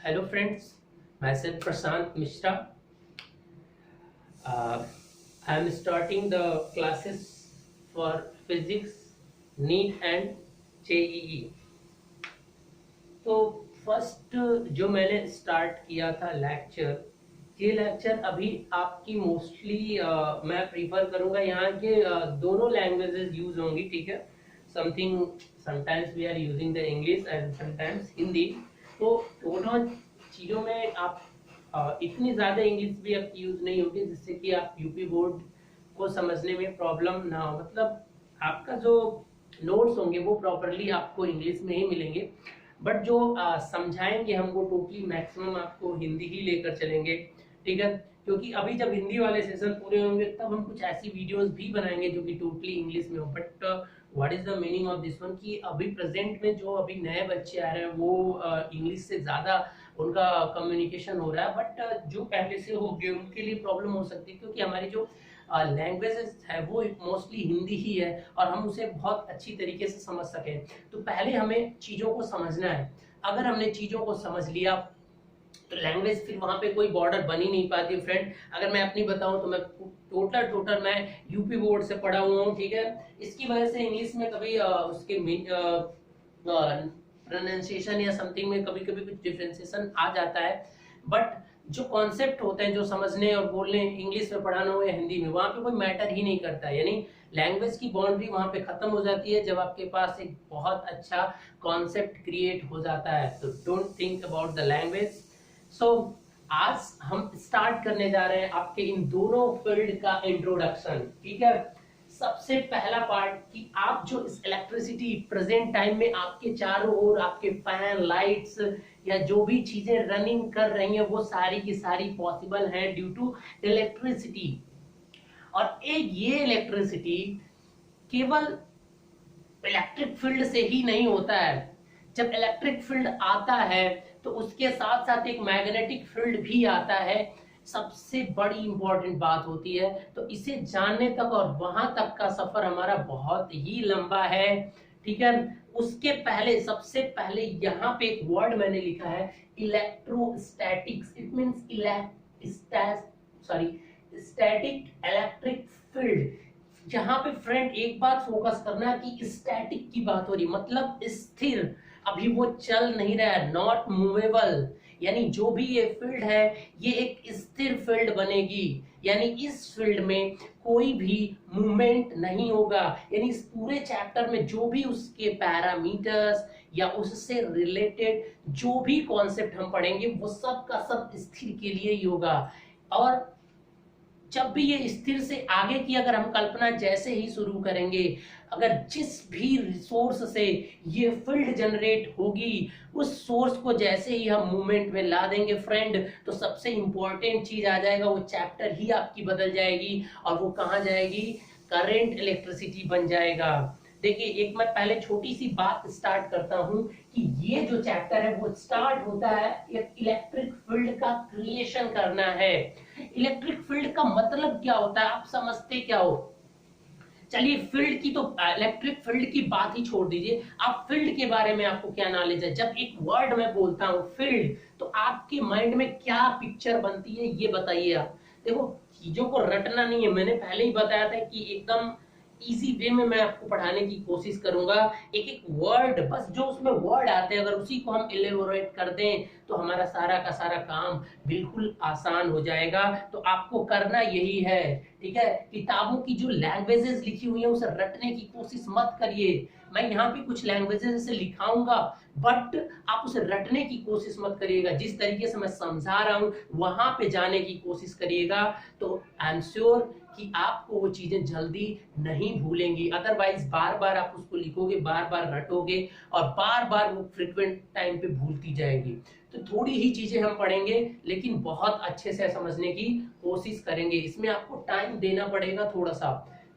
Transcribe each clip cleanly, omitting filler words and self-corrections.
Hello friends, myself Prashant Mishra. I am starting the classes for physics, NEET and JEE. तो first जो मैंने start किया था lecture, ये लेक्चर अभी आपकी मोस्टली मैं प्रीफर करूंगा यहाँ के दोनों लैंग्वेजेस यूज होंगी, ठीक है। Something sometimes we are using the English and sometimes Hindi. तो दोनों चीज़ों में आप इतनी ज़्यादा इंग्लिश भी आपकी यूज नहीं होगी जिससे कि आप यूपी बोर्ड को समझने में प्रॉब्लम ना हो। मतलब आपका जो नोट्स होंगे वो प्रॉपरली आपको इंग्लिश में ही मिलेंगे, बट जो समझाएंगे हम वो टोटली मैक्सिमम आपको हिंदी ही लेकर चलेंगे, ठीक है। क्योंकि अभी जब हिंदी वाले सेशन पूरे होंगे तब हम कुछ ऐसी वीडियोस भी बनाएंगे जो कि टोटली इंग्लिश में हो। But what is the meaning of this one कि अभी प्रेजेंट में जो अभी नए बच्चे आ रहे हैं वो इंग्लिश से ज़्यादा उनका कम्युनिकेशन हो रहा है, बट जो पहले से हो गए उनके लिए प्रॉब्लम हो सकती है क्योंकि हमारी जो लैंग्वेजेस है वो मोस्टली हिंदी ही है और हम उसे बहुत अच्छी तरीके से समझ सकें। तो पहले हमें चीज़ों को समझना है। अगर हमने चीज़ों को समझ लिया तो लैंग्वेज फिर वहां पे कोई बॉर्डर बन ही नहीं पाती फ्रेंड। अगर मैं अपनी बताऊं तो मैं टोटल मैं यूपी बोर्ड से पढ़ा हुआ हूँ, ठीक है। इसकी वजह से इंग्लिश में कभी उसके प्रोनाउंसिएशन या समथिंग में कभी कभी कुछ डिफरेंशिएशन आ जाता है, बट जो कॉन्सेप्ट होते हैं जो समझने और बोलने इंग्लिश में पढ़ाना हो या हिंदी में, वहां पे कोई मैटर ही नहीं करता है। यानी लैंग्वेज की बाउंड्री वहां पे खत्म हो जाती है जब आपके पास एक बहुत अच्छा कॉन्सेप्ट क्रिएट हो जाता है। तो don't think about the language. So आज हम स्टार्ट करने जा रहे हैं आपके इन दोनों फील्ड का इंट्रोडक्शन, ठीक है। सबसे पहला पार्ट कि आप जो इस इलेक्ट्रिसिटी प्रेजेंट टाइम में आपके चारों ओर आपके फैन लाइट्स या जो भी चीजें रनिंग कर रही हैं वो सारी की सारी पॉसिबल हैं ड्यू टू इलेक्ट्रिसिटी। और एक ये इलेक्ट्रिसिटी केवल इलेक्ट्रिक फील्ड से ही नहीं होता है। जब इलेक्ट्रिक फील्ड आता है तो उसके साथ साथ एक मैग्नेटिक फील्ड भी आता है। सबसे बड़ी इंपॉर्टेंट बात होती है, तो इसे जानने तक और वहां तक का सफर हमारा बहुत ही लंबा है, ठीक है। उसके पहले सबसे पहले यहाँ पे एक वर्ड मैंने लिखा है electrostatics. It means static electric field. यहाँ पे फ्रेंड एक बात फोकस करना कि स्टैटिक की बात हो रही, मतलब स्थिर, अभी वो चल नहीं रहा है, नॉट मूवेबल। यानी जो भी ये फील्ड है ये एक स्थिर फील्ड बनेगी, यानी इस फील्ड में कोई भी मूवमेंट नहीं होगा। यानी इस पूरे चैप्टर में जो भी उसके पैरामीटर्स या उससे रिलेटेड जो भी कॉन्सेप्ट हम पढ़ेंगे वो सब का सब स्थिर के लिए ही होगा। और जब भी ये स्थिर से आगे की अगर हम कल्पना जैसे ही शुरू करेंगे, अगर जिस भी रिसोर्स से ये फील्ड जनरेट होगी उस सोर्स को जैसे ही हम मूवमेंट में ला देंगे फ्रेंड, तो सबसे इंपॉर्टेंट चीज आ जाएगा, वो चैप्टर ही आपकी बदल जाएगी। और वो कहाँ जाएगी? करंट इलेक्ट्रिसिटी बन जाएगा। देखिए एक मैं पहले छोटी सी बात स्टार्ट करता हूं कि ये जो चैप्टर है वो स्टार्ट होता है एक इलेक्ट्रिक फील्ड का क्रिएशन करना है। इलेक्ट्रिक फील्ड का मतलब क्या होता है, आप समझते क्या हो? चलिए फील्ड की तो इलेक्ट्रिक फील्ड की बात ही छोड़ दीजिए, आप फील्ड के बारे में आपको क्या नॉलेज है? जब एक वर्ड मैं बोलता हूँ फील्ड, तो आपके माइंड में क्या पिक्चर बनती है ये बताइए आप। देखो चीजों को रटना नहीं है, मैंने पहले ही बताया था कि एकदम इजी वे में मैं आपको पढ़ाने की कोशिश करूंगा। एक एक वर्ड, बस जो उसमें वर्ड आते हैं अगर उसी को हम इलेबोरेट कर दें तो हमारा सारा का सारा काम बिल्कुल आसान हो जाएगा। तो आपको करना यही है, ठीक है। किताबों की जो लैंग्वेजेस लिखी हुई है उसे रटने की कोशिश मत करिए। मैं यहाँ पे कुछ लैंग्वेजेस से लिखाऊंगा, बट आप उसे रटने की कोशिश मत करिएगा। जिस तरीके से मैं समझा रहा हूँ वहां पे जाने की कोशिश करिएगा, तो आई एम श्योर कि आपको वो चीजें जल्दी नहीं भूलेंगी। अदरवाइज बार बार आप उसको लिखोगे, बार बार रटोगे और बार बार वो फ्रिक्वेंट टाइम पे भूलती जाएगी। तो थोड़ी ही चीजें हम पढ़ेंगे लेकिन बहुत अच्छे से समझने की कोशिश करेंगे। इसमें आपको टाइम देना पड़ेगा थोड़ा सा।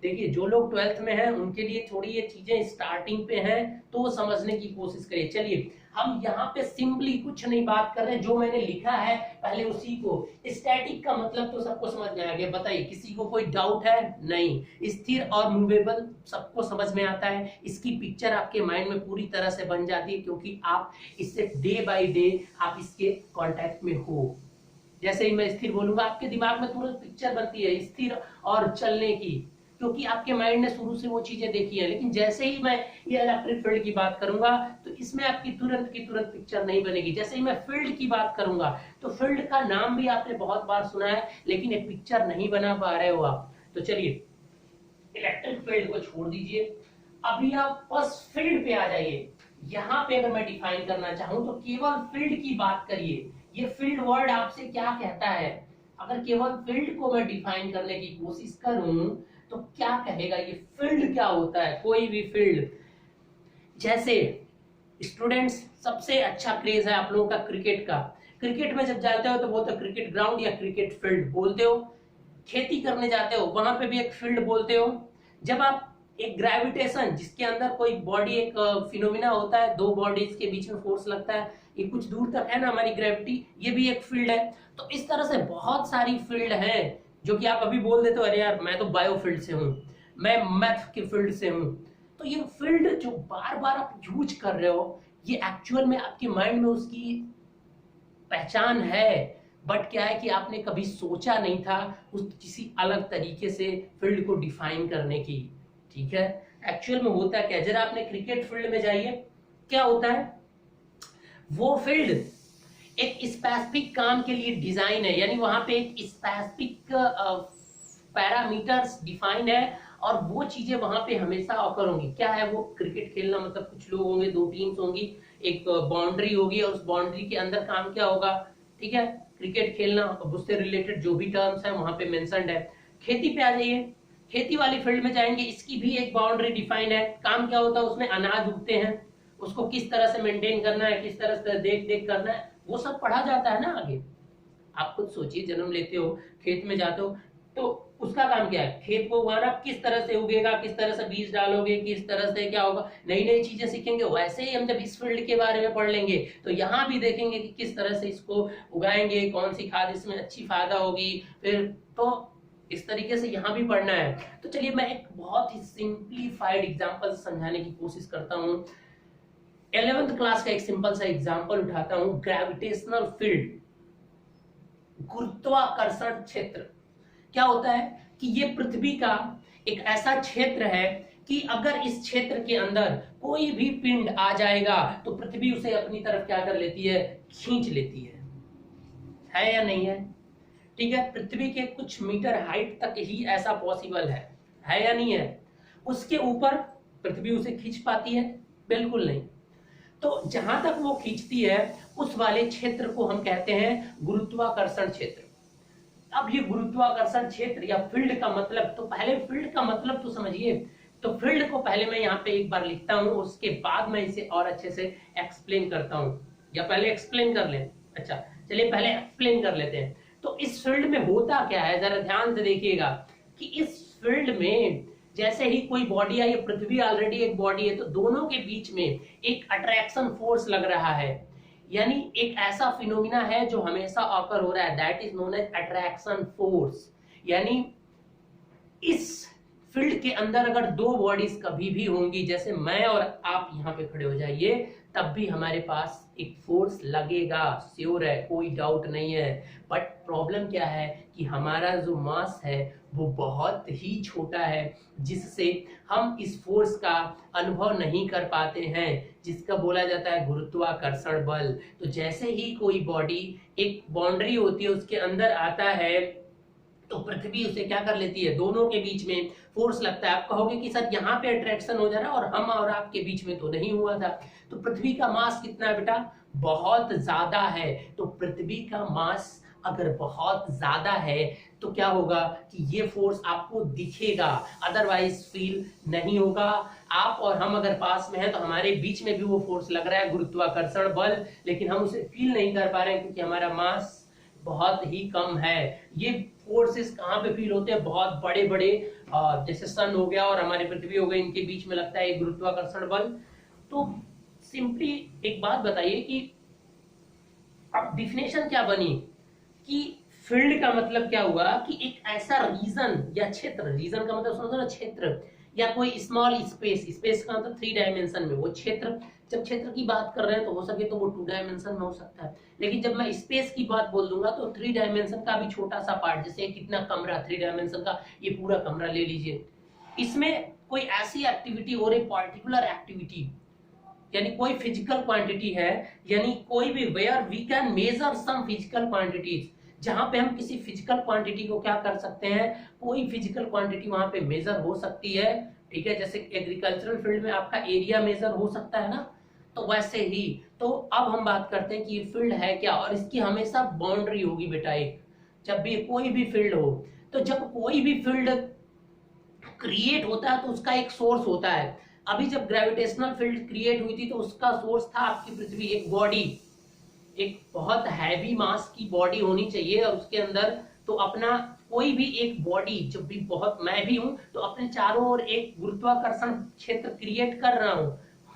देखिए जो लोग 12th में हैं उनके लिए थोड़ी ये चीजें स्टार्टिंग पे हैं, तो वो समझने की कोशिश करिए। चलिए हम यहाँ पे सिंपली कुछ नहीं बात कर रहे हैं, जो मैंने लिखा है पहले उसी को। स्टैटिक का मतलब तो सबको समझ में आ गया, बताइए किसी को कोई डाउट है? नहीं। स्थिर और मूवेबल सबको समझ में आता है, इसकी पिक्चर आपके माइंड में पूरी तरह से बन जाती है, क्योंकि आप इससे डे बाय डे आप इसके कांटेक्ट में हो। जैसे ही मैं स्थिर बोलूंगा आपके दिमाग में तुरंत पिक्चर बनती है स्थिर और चलने की, क्योंकि आपके माइंड ने शुरू से वो चीजें देखी है। लेकिन जैसे ही मैं ये इलेक्ट्रिक फील्ड की बात करूंगा तो इसमें आपकी तुरंत की तुरंत पिक्चर नहीं बनेगी। जैसे ही मैं फील्ड की बात करूंगा तो फील्ड का नाम भी आपने बहुत बार सुना है, लेकिन एक पिक्चर नहीं बना पा रहे हो आप। तो चलिए इलेक्ट्रिक फील्ड को छोड़ दीजिए, अभी आप बस फील्ड पे आ जाइए। यहाँ पे अगर मैं डिफाइन करना चाहूं तो केवल फील्ड की बात करिए। ये फील्ड वर्ड आपसे क्या कहता है? अगर केवल फील्ड को मैं डिफाइन करने की कोशिश करूं तो क्या कहेगा? ये फील्ड क्या होता है? कोई भी फील्ड, जैसे स्टूडेंट्स सबसे अच्छा क्रेज है आप लोगों का क्रिकेट का। क्रिकेट में जब जाते हो तो बोलते हो क्रिकेट ग्राउंड या क्रिकेट फील्ड बोलते हो। खेती करने जाते हो वहां पे भी एक फील्ड बोलते हो। जब आप एक ग्रेविटेशन, जिसके अंदर कोई बॉडी, एक फिनोमिना होता है, दो बॉडीज के बीच में फोर्स लगता है, ये कुछ दूर तक है ना हमारी ग्रेविटी, ये भी एक फील्ड है। तो इस तरह से बहुत सारी फील्ड है जो कि आप अभी बोल देते हो अरे यार मैं तो बायो फील्ड से हूँ, मैं मैथ के फील्ड से हूँ। तो ये फील्ड जो बार बार आप यूज कर रहे हो, ये एक्चुअल में आपके माइंड में उसकी पहचान है, बट क्या है कि आपने कभी सोचा नहीं था उस किसी अलग तरीके से फील्ड को डिफाइन करने की। ठीक है, एक्चुअल में होता क्या है, जरा आपने क्रिकेट फील्ड में जाइए, क्या होता है? वो फील्ड एक स्पेसिफिक काम के लिए डिजाइन है, यानी वहां पे एक स्पेसिफिक पैरामीटर्स डिफाइन है और वो चीजें वहां पे हमेशा ऑकर होंगी। क्या है वो? क्रिकेट खेलना मतलब कुछ लोग होंगे, दो टीम्स होंगी, एक बाउंड्री होगी और उस बाउंड्री के अंदर काम क्या होगा? ठीक है, क्रिकेट खेलना, उससे रिलेटेड जो भी टर्म्स है वहां पे मेंशन्ड है। खेती पे आ जाइए, खेती वाली फील्ड में जाएंगे, इसकी भी एक बाउंड्री डिफाइंड है। काम क्या होता है? उसमें अनाज उगते हैं, उसको किस तरह से मेंटेन करना है, किस तरह से देख देख करना है, वो सब पढ़ा जाता है ना आगे। आप खुद सोचिए, जन्म लेते हो, खेत में जाते हो, तो उसका काम क्या है? खेत को उगाना, किस तरह से उगेगा, किस तरह से बीज डालोगे, किस तरह से क्या होगा, नई नई चीजें सीखेंगे। वैसे ही हम जब इस फील्ड के बारे में पढ़ लेंगे तो यहाँ भी देखेंगे कि किस तरह से इसको उगाएंगे, कौन सी खाद इसमें अच्छी फायदा होगी, फिर तो इस तरीके से यहाँ भी पढ़ना है। तो चलिए मैं एक बहुत ही सिंप्लीफाइड एग्जांपल से समझाने की कोशिश करता हूँ। 11th क्लास का एक सिंपल सा एग्जांपल उठाता हूँ, ग्रेविटेशनल फील्ड, गुरुत्वाकर्षण क्षेत्र। क्या होता है कि ये पृथ्वी का एक ऐसा क्षेत्र है कि अगर इस क्षेत्र के अंदर कोई भी पिंड आ जाएगा तो पृथ्वी उसे अपनी तरफ क्या कर लेती है? खींच लेती है या नहीं है? ठीक है, पृथ्वी के कुछ मीटर हाइट तक ही ऐसा पॉसिबल है या नहीं है? उसके ऊपर पृथ्वी उसे खींच पाती है? बिल्कुल नहीं। तो जहां तक वो खींचती है उस वाले क्षेत्र को हम कहते हैं गुरुत्वाकर्षण क्षेत्र। अब ये गुरुत्वाकर्षण क्षेत्र या फील्ड का मतलब, तो पहले फील्ड का मतलब तो समझिए। तो फील्ड को पहले मैं यहाँ पे एक बार लिखता हूँ, उसके बाद मैं इसे और अच्छे से एक्सप्लेन करता हूँ, या पहले एक्सप्लेन कर लें? अच्छा चलिए पहले एक्सप्लेन कर लेते हैं। तो इस फील्ड में होता क्या है, जरा ध्यान से देखिएगा कि इस फील्ड में जैसे ही कोई बॉडी है, ये पृथ्वी ऑलरेडी एक बॉडी है, तो दोनों के बीच में एक अट्रैक्शन फोर्स लग रहा है, यानी एक ऐसा फिनोमिना है जो हमेशा ऑकर हो रहा है, that is known as attraction force. यानी इस फील्ड के अंदर अगर दो बॉडीज कभी भी होंगी, जैसे मैं और आप यहाँ पे खड़े हो जाइए, तब भी हमारे पास एक फोर्स लगेगा, श्योर है, कोई डाउट नहीं है। बट प्रॉब्लम क्या है कि हमारा जो मास है वो बहुत ही छोटा है, जिससे हम इस फोर्स का अनुभव नहीं कर पाते हैं, जिसका बोला जाता है गुरुत्वाकर्षण बल। तो जैसे ही कोई बॉडी एक बाउंड्री होती है उसके अंदर आता है तो पृथ्वी उसे क्या कर लेती है? दोनों के बीच में फोर्स लगता है। आप कहोगे कि सर यहाँ पे अट्रैक्शन हो जा रहा है और हम और आपके बीच में तो नहीं हुआ था। तो पृथ्वी का मास कितना है बेटा? बहुत ज्यादा है। तो पृथ्वी का मास अगर बहुत ज्यादा है तो क्या होगा कि ये फोर्स आपको दिखेगा, अदरवाइज फील नहीं होगा। आप और हम अगर पास में हैं तो हमारे बीच में भी वो फोर्स लग रहा है, गुरुत्वाकर्षण बल, लेकिन हम उसे फील नहीं कर पा रहे हैं क्योंकि हमारा मास बहुत ही कम है। ये फोर्सेस कहाँ पे फील होते हैं? बहुत बड़े बड़े जैसे सन हो गया और हमारी पृथ्वी हो गई, इनके बीच में लगता है एक गुरुत्वाकर्षण बल। तो सिंपली एक बात बताइए कि अब डिफिनेशन क्या बनी कि फील्ड का मतलब क्या हुआ कि एक ऐसा रीजन या क्षेत्र, रीजन का मतलब समझो ना क्षेत्र, या कोई स्मॉल स्पेस, स्पेस का मतलब 3 डायमेंशन में वो क्षेत्र। जब क्षेत्र की बात कर रहे हैं तो हो सके तो वो 2 डायमेंशन में हो सकता है, लेकिन जब मैं स्पेस की बात बोल दूंगा तो 3 डायमेंशन का भी छोटा सा पार्ट, जैसे कितना कमरा 3 डायमेंशन का, ये पूरा कमरा ले लीजिए, इसमें कोई ऐसी एक्टिविटी हो रही, पर्टिकुलर एक्टिविटी, यानी कोई फिजिकल क्वांटिटी है, यानी कोई भी where we can measure some physical quantities, जहां पे हम किसी फिजिकल क्वांटिटी को क्या कर सकते हैं, कोई फिजिकल क्वांटिटी वहां पे मेजर हो सकती है। ठीक है, जैसे एग्रीकल्चरल फील्ड में आपका एरिया मेजर हो सकता है ना, तो वैसे ही। तो अब हम बात करते हैं कि ये फील्ड है क्या, और इसकी हमेशा बाउंड्री होगी बेटा एक, जब भी कोई भी फील्ड हो। तो जब कोई भी फील्ड क्रिएट होता है तो उसका एक सोर्स होता है। अभी जब ग्रेविटेशनल फील्ड क्रिएट हुई थी तो उसका सोर्स था आपकी पृथ्वी, एक बॉडी, एक बहुत हैवी मास की बॉडी होनी चाहिए, और उसके अंदर तो अपना कोई भी एक बॉडी, जब भी बहुत, मैं भी हूं तो अपने चारों ओर एक गुरुत्वाकर्षण क्षेत्र क्रिएट कर रहा हूं,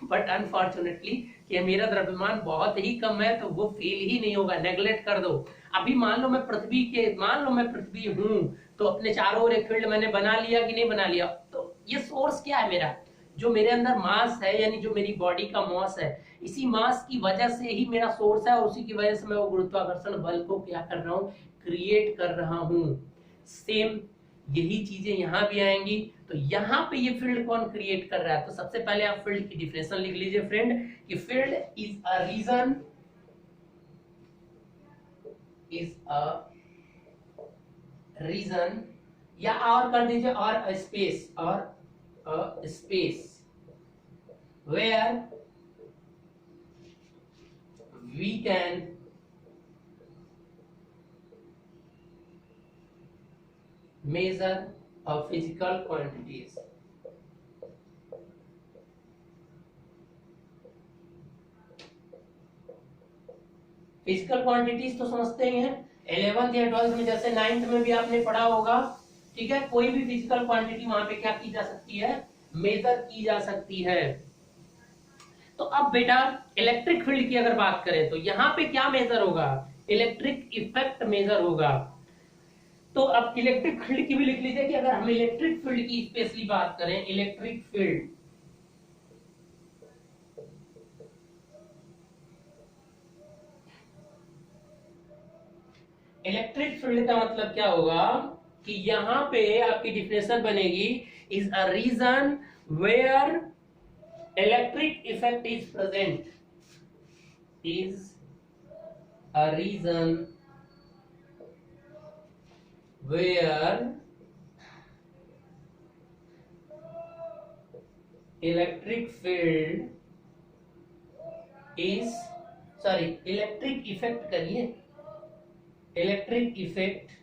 बट अनफॉर्चुनेटली कि मेरा द्रव्यमान बहुत ही कम है तो वो फील ही नहीं होगा, नेग्लेक्ट कर दो। अभी मान लो मैं पृथ्वी हूं, तो अपने चारों ओर एक फील्ड मैंने बना लिया कि नहीं बना लिया, तो ये सोर्स क्या है मेरा, जो मेरे अंदर मास है, यानी जो मेरी बॉडी का मास है, इसी मास की वजह से ही मेरा सोर्स है, और उसी की वजह से मैं वो गुरुत्वाकर्षण बल को क्या कर रहा हूँ, क्रिएट कर रहा हूँ। सेम यही चीजें यहाँ भी आएंगी। तो यहाँ पे ये फील्ड कौन क्रिएट कर रहा है, तो सबसे पहले आप फील्ड की डिफिनेशन लिख लीजिए फ्रेंड, कि फील्ड इज अ रीजन, या और कर दीजिए, और a space where we can measure of physical quantities. Physical quantities तो समझते ही हैं, 11th या 12th में, जैसे 9th में भी आपने पढ़ा होगा। ठीक है, कोई भी फिजिकल क्वांटिटी वहां पे क्या की जा सकती है, मेजर की जा सकती है। तो अब बेटा इलेक्ट्रिक फील्ड की अगर बात करें तो यहाँ पे क्या मेजर होगा, इलेक्ट्रिक इफेक्ट मेजर होगा। तो अब इलेक्ट्रिक फील्ड की भी लिख लीजिए कि अगर हम इलेक्ट्रिक फील्ड की स्पेशली बात करें, इलेक्ट्रिक फील्ड, इलेक्ट्रिक फील्ड का मतलब क्या होगा कि यहां पे आपकी डिफिनेशन बनेगी, is a region where electric effect is present, is a region where electric field is, sorry electric effect करिए, इलेक्ट्रिक इफेक्ट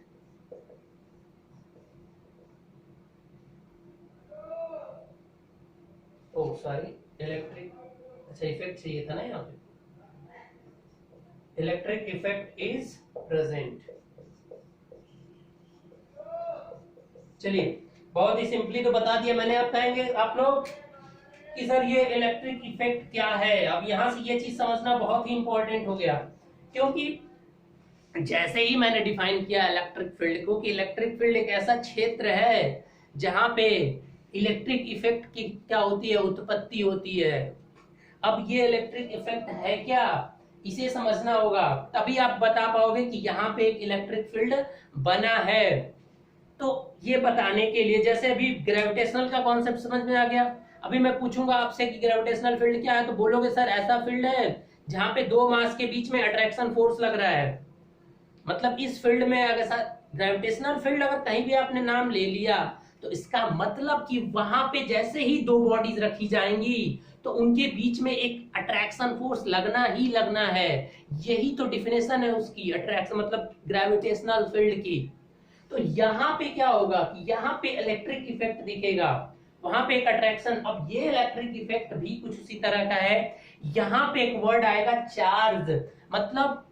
सॉरी इलेक्ट्रिक, अच्छा इफेक्ट चाहिए था ना यहाँ पे, इलेक्ट्रिक इफेक्ट इज प्रेजेंट। चलिए बहुत ही सिंपली तो बता दिया मैंने। आप कहेंगे आप लोग कि सर ये इलेक्ट्रिक इफेक्ट क्या है, अब यहां से ये चीज समझना बहुत ही इंपॉर्टेंट हो गया, क्योंकि जैसे ही मैंने डिफाइन किया इलेक्ट्रिक फील्ड को कि इलेक्ट्रिक फील्ड एक ऐसा क्षेत्र है जहां पे इलेक्ट्रिक इफेक्ट की क्या होती है, उत्पत्ति होती है। अब ये इलेक्ट्रिक इफेक्ट है क्या, इसे समझना होगा, तभी आप बता पाओगे कि यहाँ पे एक इलेक्ट्रिक फील्ड बना है। तो ये बताने के लिए, जैसे अभी ग्रेविटेशनल का कॉन्सेप्ट समझ में आ गया, अभी मैं पूछूंगा आपसे कि ग्रेविटेशनल फील्ड क्या है, तो बोलोगे सर ऐसा फील्ड है जहां पे दो मास के बीच में अट्रैक्शन फोर्स लग रहा है। मतलब इस फील्ड में अगर ग्रेविटेशनल फील्ड अगर कहीं भी आपने नाम ले लिया तो इसका मतलब कि वहां पे जैसे ही दो बॉडीज रखी जाएंगी तो उनके बीच में एक अट्रैक्शन फोर्स लगना ही लगना है। यही तो डिफिनेशन है उसकी, अट्रैक्शन मतलब ग्रेविटेशनल फील्ड की। तो यहाँ पे क्या होगा कि यहाँ पे इलेक्ट्रिक इफेक्ट दिखेगा, वहां पे एक अट्रैक्शन। अब ये इलेक्ट्रिक इफेक्ट भी कुछ उसी तरह का है। यहाँ पे एक वर्ड आएगा चार्ज, मतलब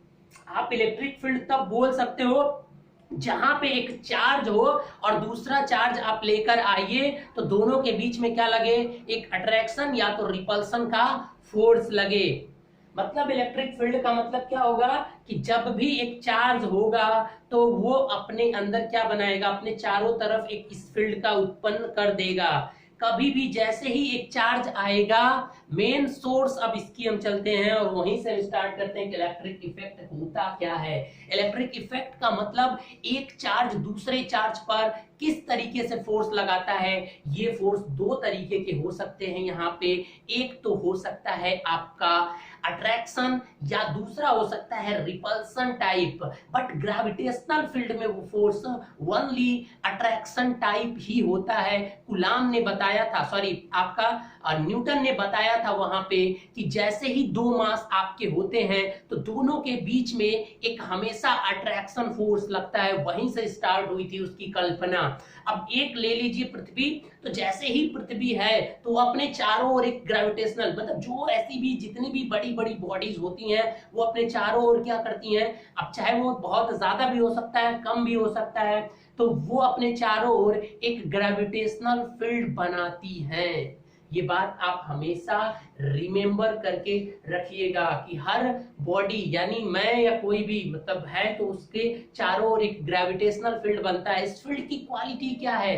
आप इलेक्ट्रिक फील्ड तब बोल सकते हो जहां पे एक चार्ज हो और दूसरा चार्ज आप लेकर आइए तो दोनों के बीच में क्या लगे, एक अट्रैक्शन या तो रिपल्सन का फोर्स लगे। मतलब इलेक्ट्रिक फील्ड का मतलब क्या होगा कि जब भी एक चार्ज होगा तो वो अपने अंदर क्या बनाएगा, अपने चारों तरफ एक इस फील्ड का उत्पन्न कर देगा। कभी भी जैसे ही एक चार्ज आएगा, मेन सोर्स, अब इसकी हम चलते हैं और वहीं से स्टार्ट करते हैं कि इलेक्ट्रिक इफेक्ट होता क्या है। इलेक्ट्रिक इफेक्ट का मतलब एक चार्ज दूसरे चार्ज पर किस तरीके से फोर्स लगाता है। ये फोर्स दो तरीके के हो सकते हैं यहाँ पे। एक तो हो सकता है आपका अट्रैक्शन या दूसरा हो सकता है repulsion type. But gravitational field में वो फोर्स ओनली अट्रैक्शन टाइप ही होता है। कुलाम ने बताया था, सॉरी आपका न्यूटन ने बताया था वहां पे कि जैसे ही दो मास आपके होते हैं तो दोनों के बीच में एक हमेशा अट्रैक्शन फोर्स लगता है। वहीं से स्टार्ट हुई थी उसकी कल्पना। अब एक ले लीजिए पृथ्वी, तो जैसे ही पृथ्वी है तो वो अपने चारों ओर एक ग्रेविटेशनल, मतलब जो ऐसी भी जितनी भी बड़ी बड़ी बॉडीज होती हैं वो अपने चारों ओर क्या करती हैं, अब चाहे वो बहुत ज्यादा भी हो सकता है कम भी हो सकता है, तो वो अपने चारों ओर एक ग्रेविटेशनल फील्ड बनाती हैं। ये बात आप हमेशा रिमेंबर करके रखिएगा कि हर बॉडी यानी मैं या कोई भी मतलब है तो उसके चारों ओर एक ग्रेविटेशनल फील्ड बनता है। इस फील्ड की क्वालिटी क्या है,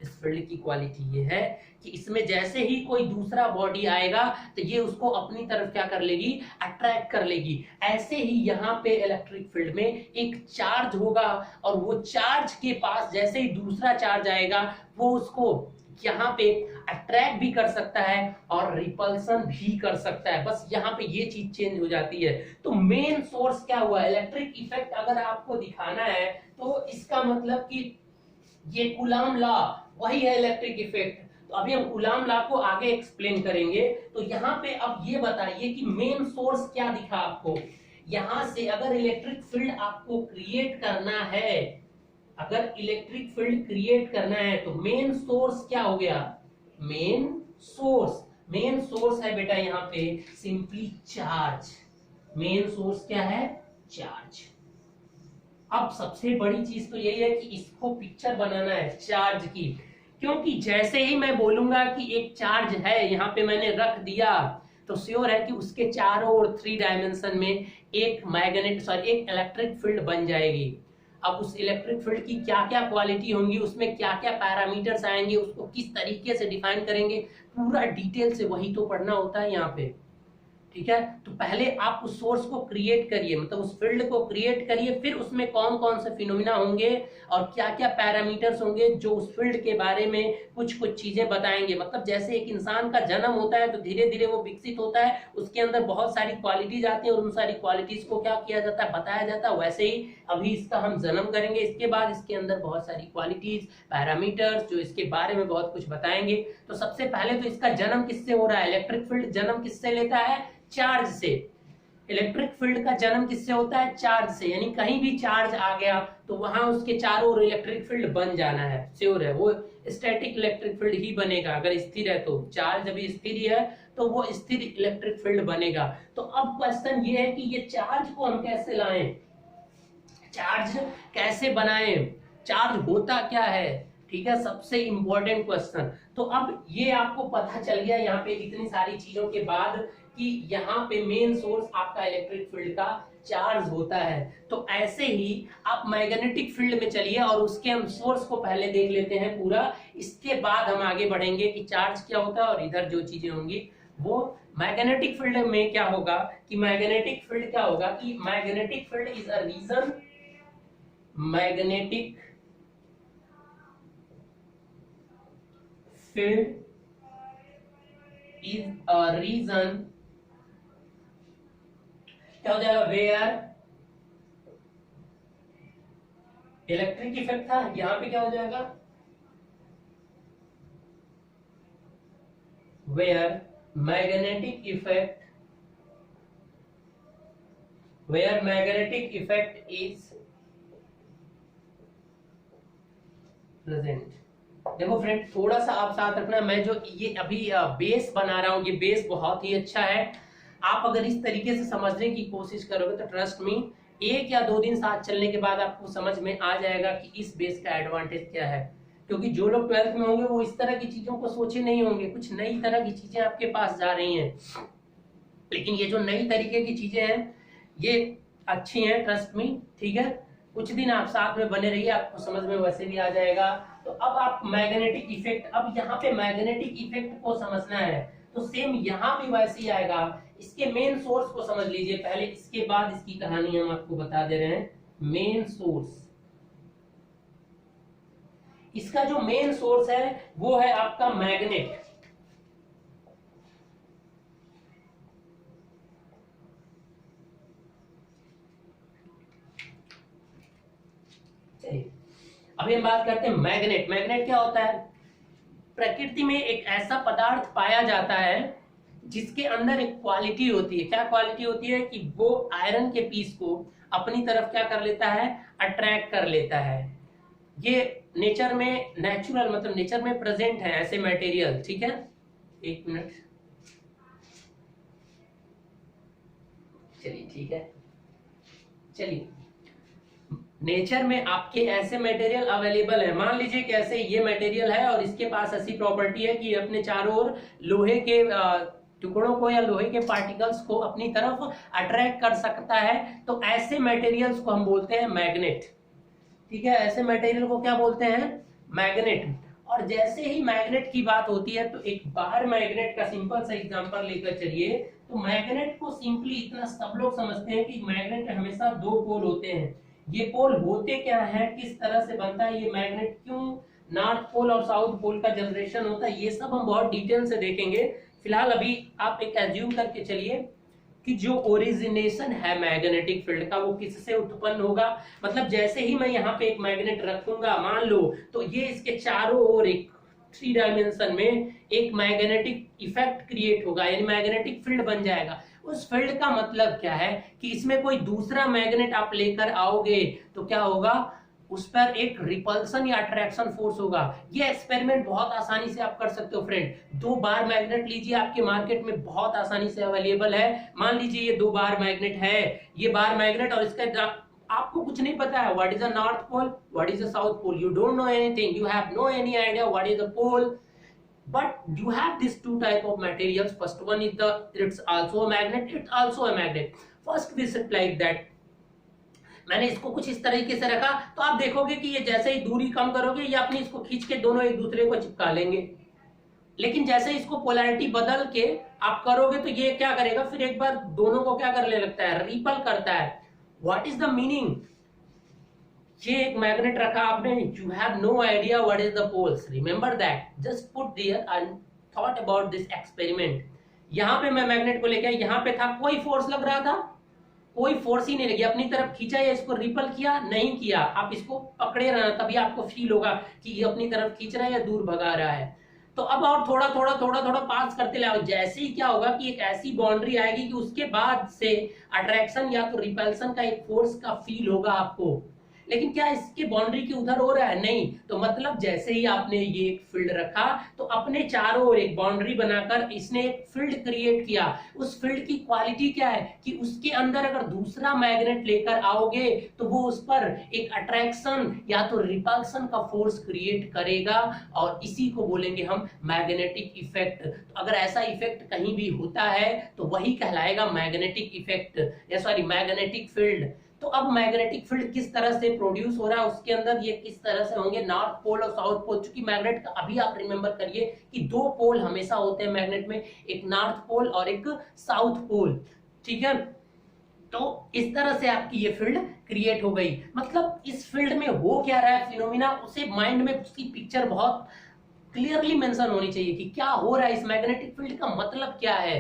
इस फील्ड की क्वालिटी ये है कि इसमें जैसे ही कोई दूसरा बॉडी आएगा तो ये उसको अपनी तरफ क्या कर लेगी, अट्रैक्ट कर लेगी। ऐसे ही यहाँ पे इलेक्ट्रिक फील्ड में एक चार्ज होगा और वो चार्ज के पास जैसे ही दूसरा चार्ज आएगा वो उसको यहाँ पे अट्रैक्ट भी कर सकता है और रिपल्सन भी कर सकता है। बस यहाँ पे ये चीज चेंज हो जाती है। तो मेन सोर्स क्या हुआ, इलेक्ट्रिक इफेक्ट अगर आपको दिखाना है तो इसका मतलब कि ये कूलॉम लॉ वही है इलेक्ट्रिक इफेक्ट। तो अभी हम कूलॉम लॉ को आगे एक्सप्लेन करेंगे। तो यहाँ पे अब ये बताइए कि मेन सोर्स क्या दिखा आपको। यहां से अगर इलेक्ट्रिक फील्ड आपको क्रिएट करना है, अगर इलेक्ट्रिक फील्ड क्रिएट करना है तो मेन सोर्स क्या हो गया, मेन सोर्स है बेटा यहाँ पे सिंपली चार्ज। मेन सोर्स क्या है, चार्ज। अब सबसे बड़ी चीज तो यही है कि इसको पिक्चर बनाना है चार्ज की, क्योंकि जैसे ही मैं बोलूंगा कि एक चार्ज है यहाँ पे मैंने रख दिया तो श्योर है कि उसके चारों ओर 3 डायमेंशन में एक एक इलेक्ट्रिक फील्ड बन जाएगी। अब उस इलेक्ट्रिक फील्ड की क्या क्या क्वालिटी होंगी, उसमें क्या क्या पैरामीटर्स आएंगे, उसको किस तरीके से डिफाइन करेंगे, पूरा डिटेल से वही तो पढ़ना होता है यहाँ पे। ठीक है, तो पहले आप उस सोर्स को क्रिएट करिए, मतलब उस फील्ड को क्रिएट करिए, फिर उसमें कौन कौन से फिनोमिना होंगे और क्या क्या पैरामीटर्स होंगे जो उस फील्ड के बारे में कुछ कुछ चीजें बताएंगे। मतलब जैसे एक इंसान का जन्म होता है तो धीरे धीरे वो विकसित होता है, उसके अंदर बहुत सारी क्वालिटीज आती है और उन सारी क्वालिटीज को क्या किया जाता है, बताया जाता है। वैसे ही अभी इसका हम जन्म करेंगे, इसके बाद इसके अंदर बहुत सारी क्वालिटीज पैरामीटर्स जो इसके बारे में बहुत कुछ बताएंगे। तो सबसे पहले तो इसका जन्म किससे हो रहा है, इलेक्ट्रिक फील्ड जन्म किससे लेता है, चार्ज से। इलेक्ट्रिक फील्ड का जन्म किससे होता है, चार्ज से। यानी कहीं भी चार्ज आ गया तो वहां उसके चारों ओर इलेक्ट्रिक फील्ड बन जाना है, श्योर है। वो स्टैटिक इलेक्ट्रिक फील्ड ही बनेगा, अगर स्थिर है तो। चार्ज अभी स्थिर ही है तो वो स्थिर इलेक्ट्रिक फील्ड बनेगा। तो अब क्वेश्चन ये है कि ये चार्ज को हम कैसे लाएं, चार्ज कैसे बनाएं, चार्ज होता क्या है। ठीक है, सबसे इंपॉर्टेंट क्वेश्चन। तो अब ये आपको पता चल गया यहाँ पे इतनी सारी चीजों के बाद कि यहाँ पे मेन सोर्स आपका इलेक्ट्रिक फील्ड का चार्ज होता है। तो ऐसे ही आप मैग्नेटिक फील्ड में चलिए और उसके हम सोर्स को पहले देख लेते हैं पूरा, इसके बाद हम आगे बढ़ेंगे कि चार्ज क्या होता है और इधर जो चीजें होंगी वो मैग्नेटिक फील्ड में क्या होगा। कि मैग्नेटिक फील्ड क्या होगा कि magnetic field is a region, magnetic field is a reason, क्या हो जाएगा, वेयर इलेक्ट्रिक इफेक्ट था, यहां पे क्या हो जाएगा, where magnetic effect, where magnetic effect is present. देखो फ्रेंड, थोड़ा सा आप साथ रखना, मैं जो ये अभी बेस बना रहा हूँ ये बेस बहुत ही अच्छा है। आप अगर इस तरीके से समझने की कोशिश करोगे तो ट्रस्ट मी एक या 2 दिन साथ चलने के बाद आपको समझ में आ जाएगा कि इस बेस का एडवांटेज क्या है। क्योंकि जो लोग 12th में होंगे वो इस तरह की चीजों को सोचे नहीं होंगे, कुछ नई तरह की चीजें आपके पास जा रही हैं। लेकिन ये जो नई तरीके की चीजें हैं ये अच्छी हैं, ट्रस्ट मी, ठीक है। कुछ दिन आप साथ में बने रहिए, आपको समझ में वैसे भी आ जाएगा। तो अब आप मैग्नेटिक इफेक्ट, अब यहाँ पे मैग्नेटिक इफेक्ट को समझना है तो सेम यहाँ भी वैसे ही आएगा। इसके मेन सोर्स को समझ लीजिए पहले, इसके बाद इसकी कहानी हम आपको बता दे रहे हैं। मेन सोर्स, इसका जो मेन सोर्स है वो है आपका मैग्नेट। अभी हम बात करते हैं मैग्नेट। मैग्नेट क्या होता है? प्रकृति में एक ऐसा पदार्थ पाया जाता है जिसके अंदर एक क्वालिटी होती है। क्या क्वालिटी होती है? कि वो आयरन के पीस को अपनी तरफ क्या कर लेता है? अट्रैक्ट कर लेता है। ये नेचर में नेचुरल, मतलब नेचर में प्रेजेंट है ऐसे मटेरियल, ठीक है। एक मिनट, चलिए ठीक है, चलिए। नेचर में आपके ऐसे मटेरियल अवेलेबल है। मान लीजिए कि ऐसे ये मटेरियल है और इसके पास ऐसी प्रॉपर्टी है कि अपने चारों ओर लोहे के टुकड़ों को या लोहे के पार्टिकल्स को अपनी तरफ अट्रैक्ट कर सकता है। तो ऐसे मटेरियल्स को हम बोलते हैं मैग्नेट, ठीक है। ऐसे मटेरियल को क्या बोलते हैं? मैग्नेट। और जैसे ही मैग्नेट की बात होती है तो एक बाहर मैग्नेट का सिंपल सा एग्जांपल लेकर चलिए। तो मैग्नेट को सिंपली इतना सब लोग समझते हैं कि मैग्नेट हमेशा 2 पोल होते हैं। ये पोल होते क्या है, किस तरह से बनता है ये मैग्नेट, क्यों नॉर्थ पोल और साउथ पोल का जनरेशन होता है, ये सब हम बहुत डिटेल से देखेंगे। फिलहाल अभी आप एक एज्यूम करके चलिए कि जो ओरिजिनेशन है मैग्नेटिक फील्ड का वो किससे उत्पन्न होगा। मतलब जैसे ही मैं यहाँ पे एक मैग्नेट रखूंगा मान लो, तो ये इसके चारों ओर एक 3 डायमेंशन में एक मैग्नेटिक इफेक्ट क्रिएट होगा, यानी मैग्नेटिक फील्ड बन जाएगा। उस फील्ड का मतलब क्या है कि इसमें कोई दूसरा मैग्नेट आप लेकर आओगे तो क्या होगा? उस पर एक रिपल्सन या अट्रैक्शन फोर्स होगा। ये एक्सपेरिमेंट बहुत आसानी से आप कर सकते हो फ्रेंड। 2 बार मैग्नेट लीजिए, आपके मार्केट में बहुत आसानी से अवेलेबल है। मान लीजिए ये 2 बार मैग्नेट है, ये बार मैग्नेट, और इसका आपको कुछ नहीं पता है what is the north pole, what is the south pole, you don't know anything, you have no any idea what is the pole, but you have these 2 type of materials. First one is it's also a magnet, it's also a magnet. First we set like that. मैंने इसको कुछ इस तरीके से रखा तो आप देखोगे कि ये जैसे ही दूरी कम करोगे ये अपनी इसको खींच के दोनों एक दूसरे को चिपका लेंगे। लेकिन जैसे इसको पोलैरिटी बदल के आप करोगे तो ये क्या करेगा? फिर एक बार दोनों को क्या करने लगता है? रिपल करता है। What is the meaning? ये एक मैग्नेट रखा आपने, you have no idea what is the poles, remember that, just put there and thought about this experiment. यहाँ पे मैं मैग्नेट को लेके यहाँ पे था, कोई फोर्स लग रहा था? कोई फोर्स ही नहीं लगी। अपनी तरफ खींचा या इसको रिपल किया? नहीं किया। आप इसको पकड़े रहना, तभी आपको फील होगा कि ये अपनी तरफ खींच रहा है या दूर भगा रहा है। तो अब और थोड़ा थोड़ा थोड़ा थोड़ा पास करते लाओ। जैसे ही क्या होगा कि एक ऐसी बाउंड्री आएगी कि उसके बाद से अट्रैक्शन या तो रिपल्सन का एक फोर्स का फील होगा आपको। लेकिन क्या इसके बाउंड्री के उधर हो रहा है? नहीं। तो मतलब जैसे ही आपने ये एक फील्ड रखा तो अपने चारों ओर एक बाउंड्री बनाकर इसने एक फील्ड क्रिएट किया। उस फील्ड की क्वालिटी क्या है कि उसके अंदर अगर दूसरा मैग्नेट लेकर आओगे तो वो उस पर एक अट्रैक्शन या तो रिपल्सन का फोर्स क्रिएट करेगा, और इसी को बोलेंगे हम मैग्नेटिक इफेक्ट। तो अगर ऐसा इफेक्ट कहीं भी होता है तो वही कहलाएगा मैग्नेटिक इफेक्ट, या सॉरी मैग्नेटिक फील्ड। तो अब मैग्नेटिक फील्ड किस तरह से प्रोड्यूस हो रहा है, उसके अंदर ये किस तरह से होंगे नॉर्थ पोल और साउथ पोल। चूंकि मैग्नेट का अभी आप रिमेंबर करिए कि 2 पोल हमेशा होते हैं मैग्नेट में, एक नॉर्थ पोल और एक साउथ पोल, ठीक है। तो इस तरह से आपकी ये फील्ड क्रिएट हो गई। मतलब इस फील्ड में हो क्या रहा है फिनोमिना, उसे माइंड में उसकी पिक्चर बहुत क्लियरली मेंशन होनी चाहिए कि क्या हो रहा है इस मैग्नेटिक फील्ड का मतलब क्या है,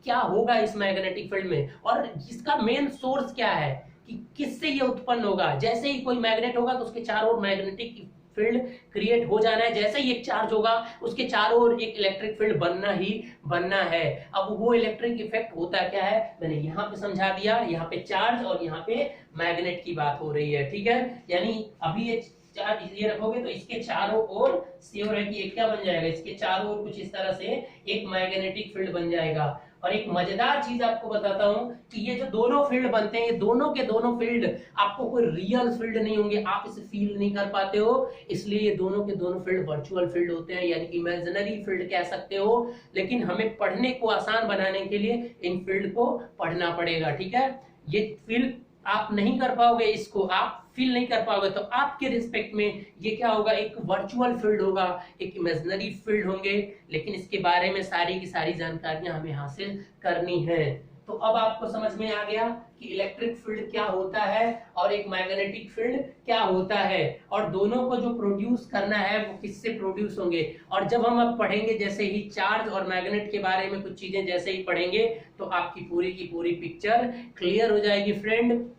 क्या होगा इस मैग्नेटिक फील्ड में, और इसका मेन सोर्स क्या है कि किससे ये उत्पन्न होगा। जैसे ही कोई मैग्नेट होगा तो उसके चारों ओर मैग्नेटिक फील्ड क्रिएट हो जाना है। जैसे ही एक चार्ज होगा उसके चारों ओर एक इलेक्ट्रिक फील्ड बनना ही बनना है। अब वो इलेक्ट्रिक इफेक्ट होता क्या है मैंने यहाँ पे समझा दिया। यहाँ पे चार्ज और यहाँ पे मैग्नेट की बात हो रही है, ठीक है। यानी अभी ये चार्ज ये रखोगे तो इसके चारों ओर श्योर है कि एक क्या बन जाएगा, इसके चारों ओर कुछ इस तरह से एक मैग्नेटिक फील्ड बन जाएगा। और एक मजेदार चीज आपको बताता हूं कि ये जो दोनों फील्ड बनते हैं, ये दोनों के दोनों फील्ड आपको कोई रियल फील्ड नहीं होंगे, आप इसे फील नहीं कर पाते हो, इसलिए ये दोनों के दोनों फील्ड वर्चुअल फील्ड होते हैं, यानी कि इमेजिनरी फील्ड कह सकते हो। लेकिन हमें पढ़ने को आसान बनाने के लिए इन फील्ड को पढ़ना पड़ेगा, ठीक है। ये फील्ड आप नहीं कर पाओगे, इसको आप फील नहीं कर पाओगे, तो आपके रिस्पेक्ट में ये क्या होगा, एक वर्चुअल फील्ड होगा, एक इमेजिनरी फील्ड होंगे। लेकिन इसके बारे में सारी की सारी जानकारियां हमें हासिल करनी है। तो अब आपको समझ में आ गया कि इलेक्ट्रिक फील्ड क्या होता है और एक मैग्नेटिक फील्ड क्या होता है, और दोनों को जो प्रोड्यूस करना है वो किससे प्रोड्यूस होंगे। और जब हम अब पढ़ेंगे जैसे ही चार्ज और मैग्नेट के बारे में कुछ चीजें जैसे ही पढ़ेंगे, तो आपकी पूरी की पूरी पिक्चर क्लियर हो जाएगी फ्रेंड।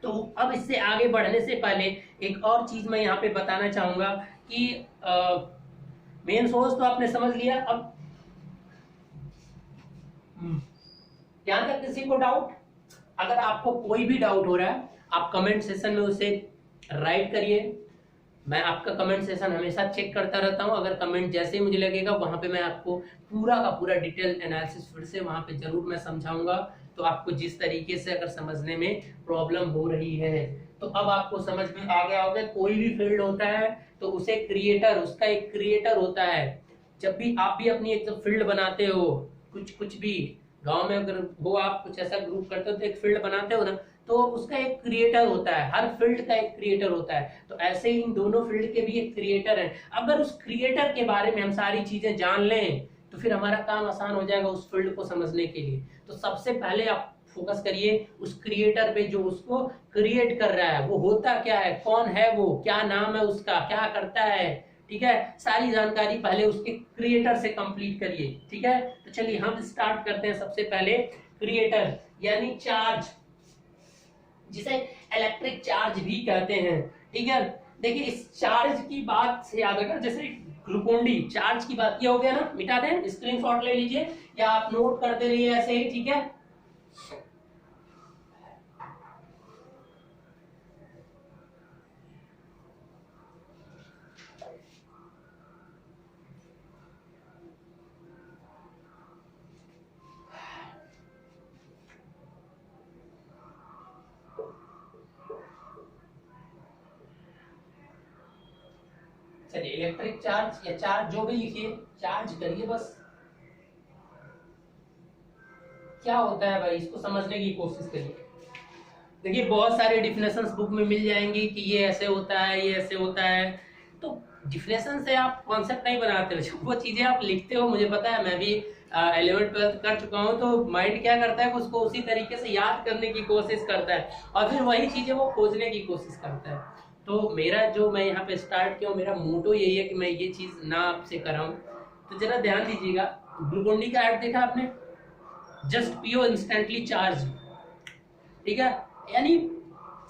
तो अब इससे आगे बढ़ने से पहले एक और चीज मैं यहाँ पे बताना चाहूंगा कि मेन सोर्स तो आपने समझ लिया। अब यहाँ तक किसी को डाउट? अगर आपको कोई भी डाउट हो रहा है, आप कमेंट सेशन में उसे राइट करिए। मैं आपका कमेंट सेशन हमेशा चेक करता रहता हूं। अगर कमेंट जैसे ही मुझे लगेगा वहां पे मैं आपको पूरा का पूरा डिटेल एनालिसिस फिर से वहां पे जरूर मैं समझाऊंगा। तो आपको जिस तरीके से अगर समझने में प्रॉब्लम हो रही है, तो अब आपको समझ में आ गया होगा। कोई भी फील्ड होता है तो उसे क्रिएटर, उसका एक क्रिएटर होता है। जब भी आप भी अपनी एक फील्ड बनाते हो, कुछ भी गांव में अगर हो, आप कुछ ऐसा ग्रुप करते हो तो एक फील्ड बनाते हो ना, तो उसका एक क्रिएटर होता है, हर फील्ड का एक क्रिएटर होता है। तो ऐसे ही इन दोनों फील्ड के भी एक क्रिएटर है। अगर उस क्रिएटर के बारे में हम सारी चीजें जान लें तो फिर हमारा काम आसान हो जाएगा उस फील्ड को समझने के लिए। तो सबसे पहले आप फोकस करिए उस क्रिएटर पे जो उसको क्रिएट कर रहा है। वो होता क्या है, कौन है वो, क्या नाम है उसका, क्या करता है, ठीक है। सारी जानकारी पहले उसके क्रिएटर से कंप्लीट करिए, ठीक है। तो चलिए हम स्टार्ट करते हैं। सबसे पहले क्रिएटर यानी चार्ज, जिसे इलेक्ट्रिक चार्ज भी कहते हैं, ठीक है। देखिए इस चार्ज की बात से याद रखना, जैसे ग्लूकोन डी चार्ज की बात, ये हो गया ना, मिटा दें, स्क्रीनशॉट ले लीजिए या आप नोट करते रहिए ऐसे ही, ठीक है। चलिए इलेक्ट्रिक चार्ज या चार्ज जो भी लिखिए, चार्ज करिए बस। क्या होता है भाई, इसको समझने की कोशिश करिए। देखिए बहुत सारे डिफिनेशंस बुक में मिल जाएंगी कि ये ऐसे होता है, ये ऐसे होता है। तो डिफिनेशन से आप कॉन्सेप्ट नहीं बनाते हो, वो चीजें आप लिखते हो। मुझे पता है, मैं भी 11th-12th कर चुका हूँ। तो माइंड क्या करता है, उसको उसी तरीके से याद करने की कोशिश करता है और फिर वही चीजें वो खोजने की कोशिश करता है। तो मेरा जो मैं यहाँ पे स्टार्ट किया, मेरा मोटो यही है कि मैं ये चीज ना आपसे कराऊं। तो जरा ध्यान दीजिएगा, ग्लूकोन डी का ऐड देखा आपने, जस्ट पियो इंस्टेंटली चार्ज, ठीक है। यानी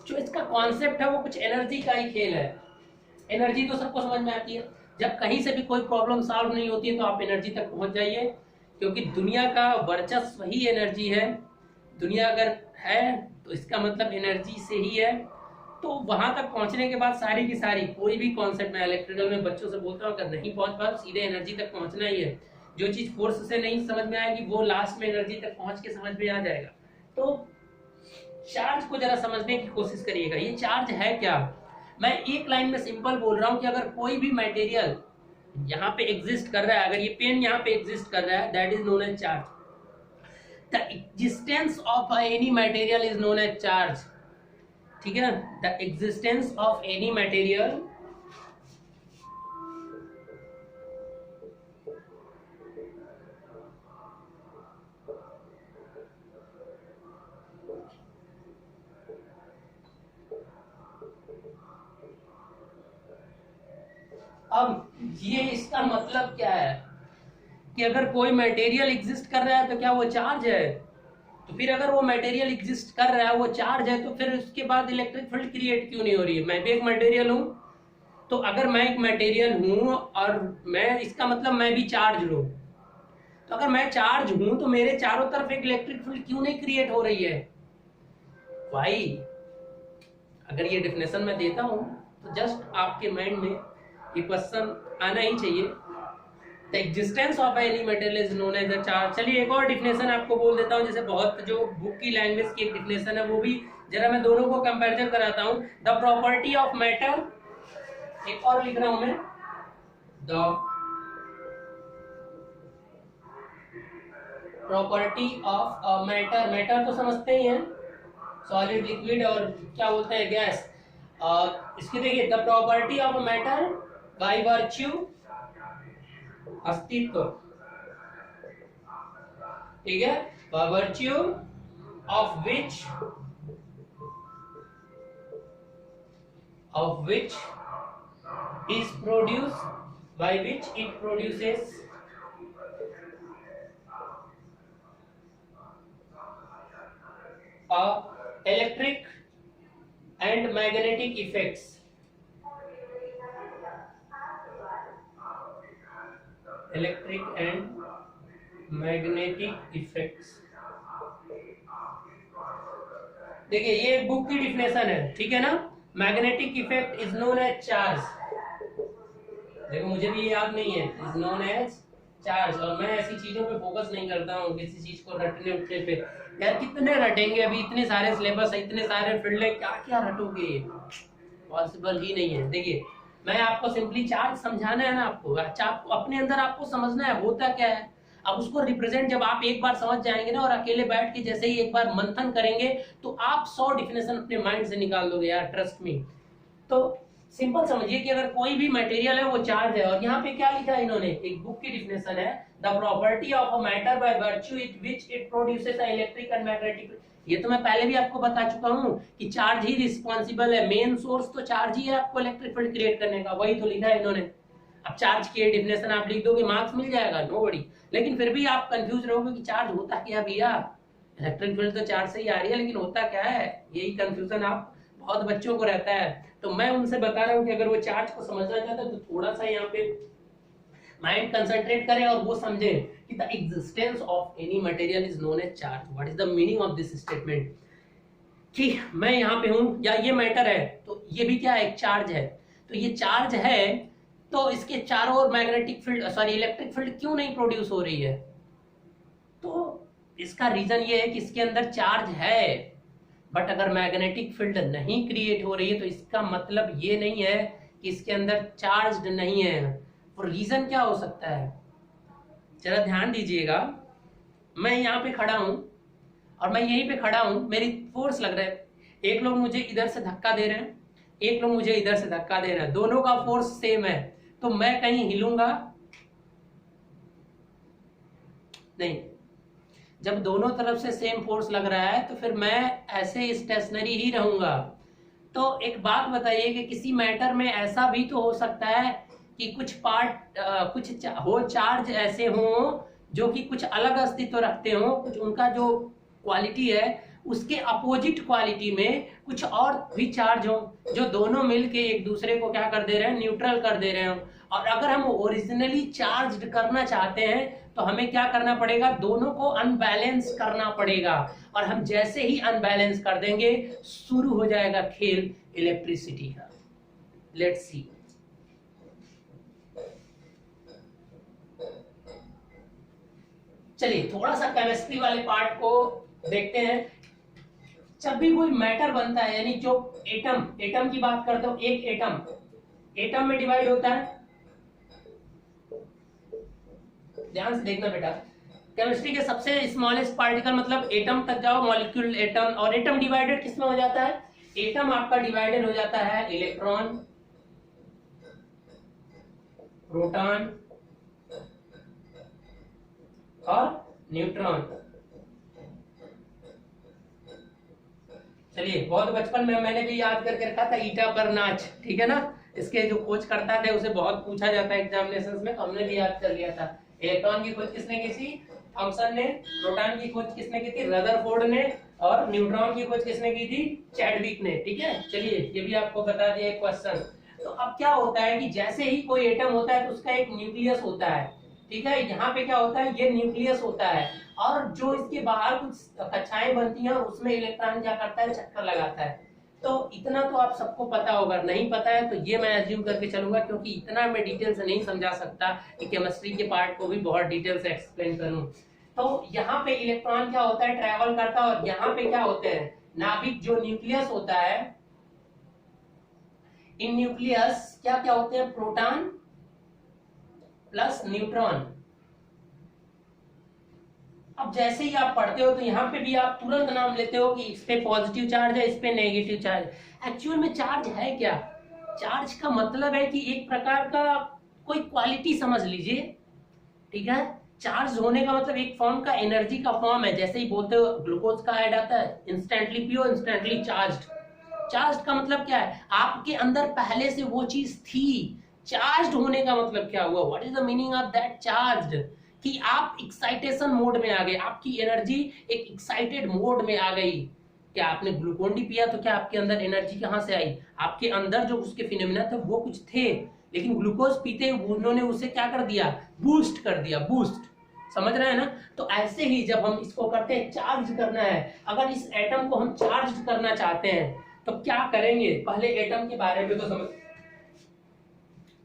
जो इसका कॉन्सेप्ट है वो कुछ एनर्जी का ही खेल है। एनर्जी तो सबको समझ में आती है। जब कहीं से भी कोई प्रॉब्लम सॉल्व नहीं होती है तो आप एनर्जी तक पहुंच जाइए, क्योंकि दुनिया का वर्चस्व ही एनर्जी है। दुनिया अगर है तो इसका मतलब एनर्जी से ही है। तो वहां तक पहुंचने के बाद सारी की सारी कोई भी कॉन्सेप्ट में इलेक्ट्रिकल में बच्चों से बोलता हूँ, अगर नहीं पहुंच पाओ सीधे एनर्जी तक पहुंचना ही है। जो चीज फोर्स से नहीं समझ में आएगी वो लास्ट में एनर्जी तक पहुंच के समझ में आ जाएगा। तो चार्ज को जरा समझने की कोशिश करिएगा। ये चार्ज है क्या, मैं एक लाइन में सिंपल बोल रहा हूं कि अगर कोई भी मटेरियल यहाँ पे एग्जिस्ट कर रहा है, अगर ये पेन यहाँ पे एग्जिस्ट कर रहा है, that is known as charge. The existence of any material is known as charge, ठीक है। The existence of any material अब ये इसका मतलब क्या है कि अगर कोई मटेरियल एग्जिस्ट कर रहा है तो क्या वो चार्ज है। तो फिर अगर वो मटेरियल एग्जिस्ट कर रहा है, वो चार्ज है, तो फिर उसके बाद इलेक्ट्रिक फील्ड क्रिएट क्यों नहीं हो रही है। मैं भी एक मटेरियल हूं, तो अगर मैं एक मटेरियल हूं और मैं, इसका मतलब मैं भी चार्ज हूं। तो अगर मैं चार्ज हूं तो मेरे चारों तरफ एक इलेक्ट्रिक फील्ड क्यों नहीं क्रिएट हो रही है भाई। अगर ये डेफिनेशन मैं देता हूं तो जस्ट आपके माइंड में ये क्वेश्चन आना ही चाहिए the existence of any material is known as a charge. चलिए एक और डिफिनेशन आपको बोल देता हूँ, जैसे बहुत जो बुक की लैंग्वेज की एक डिफिनेशन है वो भी जरा मैं दोनों को कंपैरिजन कराता हूँ। द प्रॉपर्टी ऑफ मैटर, एक और लिख रहा हूं मैं, the property of a matter, matter तो समझते ही हैं, सॉलिड, लिक्विड और क्या बोलते हैं, गैस। इसकी देखिए, the property of matter by virtue, अस्तित्व, ठीक है, by virtue of which is produced, by which it produces electric and magnetic effects, electric and magnetic effects। देखिए ये एक बुक की डिफिनेशन है, ठीक है ना। Magnetic effect is known as charge, देखो मुझे भी ये याद नहीं है, इज नोन एज चार्ज। और मैं ऐसी चीजों पे फोकस नहीं करता हूँ, किसी चीज को रटने उठने पे। यार कितने रटेंगे, अभी इतने सारे सिलेबस है, इतने सारे फील्ड है, क्या क्या रटोगे, पॉसिबल ही नहीं है। देखिए मैं आपको सिंपली चार्ज समझाना है ना, आपको अच्छा, आपको अपने अंदर आपको समझना है होता क्या है। अब उसको रिप्रेजेंट जब आप एक बार समझ जाएंगे ना, और अकेले बैठ के जैसे ही एक बार मंथन करेंगे, तो आप 100 डिफिनेशन अपने माइंड से निकाल दोगे यार, ट्रस्ट मी। तो सिंपल समझिए कि अगर कोई भी मटेरियल है वो चार्ज है। और यहाँ पे क्या लिखा है इन्होंने, एक बुक की डिफिनेशन है, the property of a matter by virtue which it produces electric and magnetic. ये तो मैं पहले भी आपको बता चुका हूँ कि चार्ज ही रिस्पॉन्सिबल है, मेन सोर्स तो चार्ज ही है आपको इलेक्ट्रिक फील्ड क्रिएट करने का, वही तो लिखा है इन्होंने। अब चार्ज की डिफिनेशन आप लिख दोगे, मार्क्स मिल जाएगा, नो बड़ी। लेकिन फिर भी आप कंफ्यूज रहोगे कि चार्ज होता क्या भैया, इलेक्ट्रिक फील्ड तो चार्ज से ही आ रही है, लेकिन होता क्या है, यही कंफ्यूजन आप बहुत बच्चों को रहता है। तो मैं उनसे बता रहा हूँ कि अगर वो चार्ज को समझना चाहता है तो थोड़ा सा यहाँ पे माइंड कंसंट्रेट करें और वो समझे कि the existence of any material is known as charge. What is the meaning of this statement, कि मैं यहाँ पे हूँ या ये मैटर है, तो ये भी क्या है, एक चार्ज है। तो ये चार्ज है, तो इसके चारों ओर magnetic field, sorry electric field क्यों नहीं प्रोड्यूस हो रही है? तो इसका रीजन ये है कि इसके अंदर चार्ज है, बट अगर मैग्नेटिक फील्ड नहीं क्रिएट हो रही है तो इसका मतलब ये नहीं है कि इसके अंदर चार्ज नहीं है। और रीजन क्या हो सकता है, जरा ध्यान दीजिएगा। मैं यहाँ पे खड़ा हूं और मैं यहीं पे खड़ा हूं, मेरी फोर्स लग रहा है, एक लोग मुझे इधर से धक्का दे रहे हैं, एक लोग मुझे इधर से धक्का दे रहे हैं, दोनों का फोर्स सेम है, तो मैं कहीं हिलूंगा नहीं। जब दोनों तरफ से सेम फोर्स लग रहा है तो फिर मैं ऐसे स्टेशनरी ही रहूंगा। तो एक बात बताइए कि किसी मैटर में ऐसा भी तो हो सकता है कि कुछ पार्ट हो चार्ज ऐसे हो जो कि कुछ अलग अस्तित्व रखते हो, कुछ उनका जो क्वालिटी है उसके अपोजिट क्वालिटी में कुछ और भी चार्ज हो, जो दोनों मिलके एक दूसरे को क्या कर दे रहे हैं, न्यूट्रल कर दे रहे हो। और अगर हम ओरिजिनली चार्ज करना चाहते हैं तो हमें क्या करना पड़ेगा, दोनों को अनबैलेंस करना पड़ेगा। और हम जैसे ही अनबैलेंस कर देंगे, शुरू हो जाएगा खेल इलेक्ट्रिसिटी का। Let's see. चलिए थोड़ा सा केमिस्ट्री वाले पार्ट को देखते हैं। जब भी कोई मैटर बनता है, यानी जो एटम की बात करते हो, एक एटम में डिवाइड होता है। ध्यान से देखना बेटा, केमिस्ट्री के सबसे स्मॉलेस्ट पार्टिकल मतलब एटम तक जाओ, मॉलिक्यूल एटम, और एटम डिवाइडेड किसमें हो जाता है, एटम आपका डिवाइडेड हो जाता है इलेक्ट्रॉन, प्रोटॉन और न्यूट्रॉन। चलिए बहुत बचपन में मैंने भी याद करके रखा था ईटा पर नाच, ठीक है ना। इसके जो खोज करता थे उसे बहुत पूछा जाता है एग्जामिनेशंस में, हमने भी याद कर लिया था। इलेक्ट्रॉन की खोज किसने की थी, थॉमसन ने। प्रोटॉन की खोज किसने की थी, रदरफोर्ड ने। और न्यूट्रॉन की खोज किसने की थी, चैडविक ने। ठीक है, चलिए ये भी आपको बता दिया एक क्वेश्चन। तो अब क्या होता है कि जैसे ही कोई एटम होता है तो उसका एक न्यूक्लियस होता है, ठीक है। यहाँ पे क्या होता है, ये न्यूक्लियस होता है, और जो इसके बाहर कुछ कक्षाएं बनती हैं और उसमें इलेक्ट्रॉन क्या करता है, चक्कर लगाता है। तो इतना तो आप सबको पता होगा, नहीं पता है तो ये मैं एज्यूम करके चलूंगा, क्योंकि इतना मैं डिटेल से नहीं समझा सकता कि केमिस्ट्री के पार्ट को भी बहुत डिटेल से एक्सप्लेन करूं। तो यहाँ पे इलेक्ट्रॉन क्या होता है, ट्रेवल करता है, और यहाँ पे क्या होते हैं, नाभिक जो न्यूक्लियस होता है, इन न्यूक्लियस क्या क्या होते हैं, प्रोटॉन प्लस न्यूट्रॉन। अब जैसे ही आप पढ़ते हो तो यहाँ पे भी आप तुरंत नाम लेते हो कि इस पे पॉजिटिव चार्ज है, इस पे नेगेटिव चार्ज। एक्चुअल में चार्ज है क्या, चार्ज का मतलब है कि एक प्रकार का कोई क्वालिटी समझ लीजिए, ठीक है। चार्ज होने का मतलब एक फॉर्म का एनर्जी का फॉर्म है, जैसे ही बोलते हो ग्लूकोज का ऐड आता है, इंस्टेंटली पियो इंस्टेंटली चार्ज्ड। चार्ज का मतलब क्या है, आपके अंदर पहले से वो चीज थी। चार्ज होने का मतलब क्या हुआ, what is the meaning of that charged, कि आप एक्साइटेशन मोड में आ गए, आपकी एनर्जी एक एक्साइटेड मोड में आ गई। क्या आपने ग्लूकोन डी पिया तो क्या आपके अंदर एनर्जी कहां से आई, आपके अंदर जो उसके फिनोमेना थे वो कुछ थे, लेकिन ग्लूकोज पीते उन्होंने उसे क्या कर दिया, बूस्ट कर दिया, बूस्ट। समझ रहे हैं ना। तो ऐसे ही जब हम इसको करते हैं, चार्ज करना है, अगर इस एटम को हम चार्ज करना चाहते हैं तो क्या करेंगे, पहले एटम के बारे में तो समझ,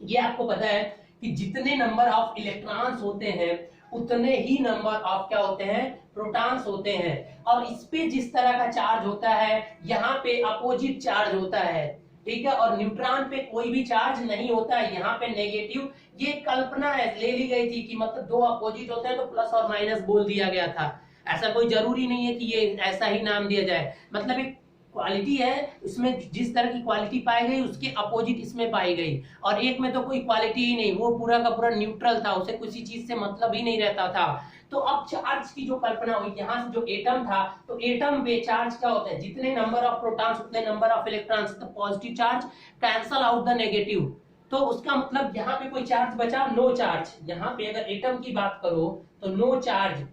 ये आपको पता है कि जितने नंबर ऑफ इलेक्ट्रॉन्स होते हैं उतने ही नंबर ऑफ क्या होते हैं, प्रोटॉन्स होते हैं। और इस पे जिस तरह का चार्ज होता है, यहाँ पे अपोजिट चार्ज होता है, ठीक है। और न्यूट्रॉन पे कोई भी चार्ज नहीं होता है, यहाँ पे नेगेटिव। ये कल्पना है, ले ली गई थी कि मतलब दो अपोजिट होते हैं तो प्लस और माइनस बोल दिया गया था। ऐसा कोई जरूरी नहीं है कि ये ऐसा ही नाम दिया जाए, मतलब एक क्वालिटी है, इसमें जिस तरह की क्वालिटी पाई गई उसके अपोजिट इसमें पाई गई। और एक में तो कोई क्वालिटी ही नहीं, वो पूरा का पूरा न्यूट्रल था, उसे किसी चीज से मतलब ही नहीं रहता था। तो अब चार्ज की जो कल्पना हुई, यहाँ से जो एटम था, तो एटम पे चार्ज क्या होता है, जितने नंबर ऑफ प्रोटॉन्स उतने नंबर ऑफ इलेक्ट्रॉन्स, तो positive charge cancel out the negative. तो उसका मतलब यहाँ पे कोई चार्ज बचा, नो चार्ज। यहाँ पे अगर एटम की बात करो तो नो चार्ज।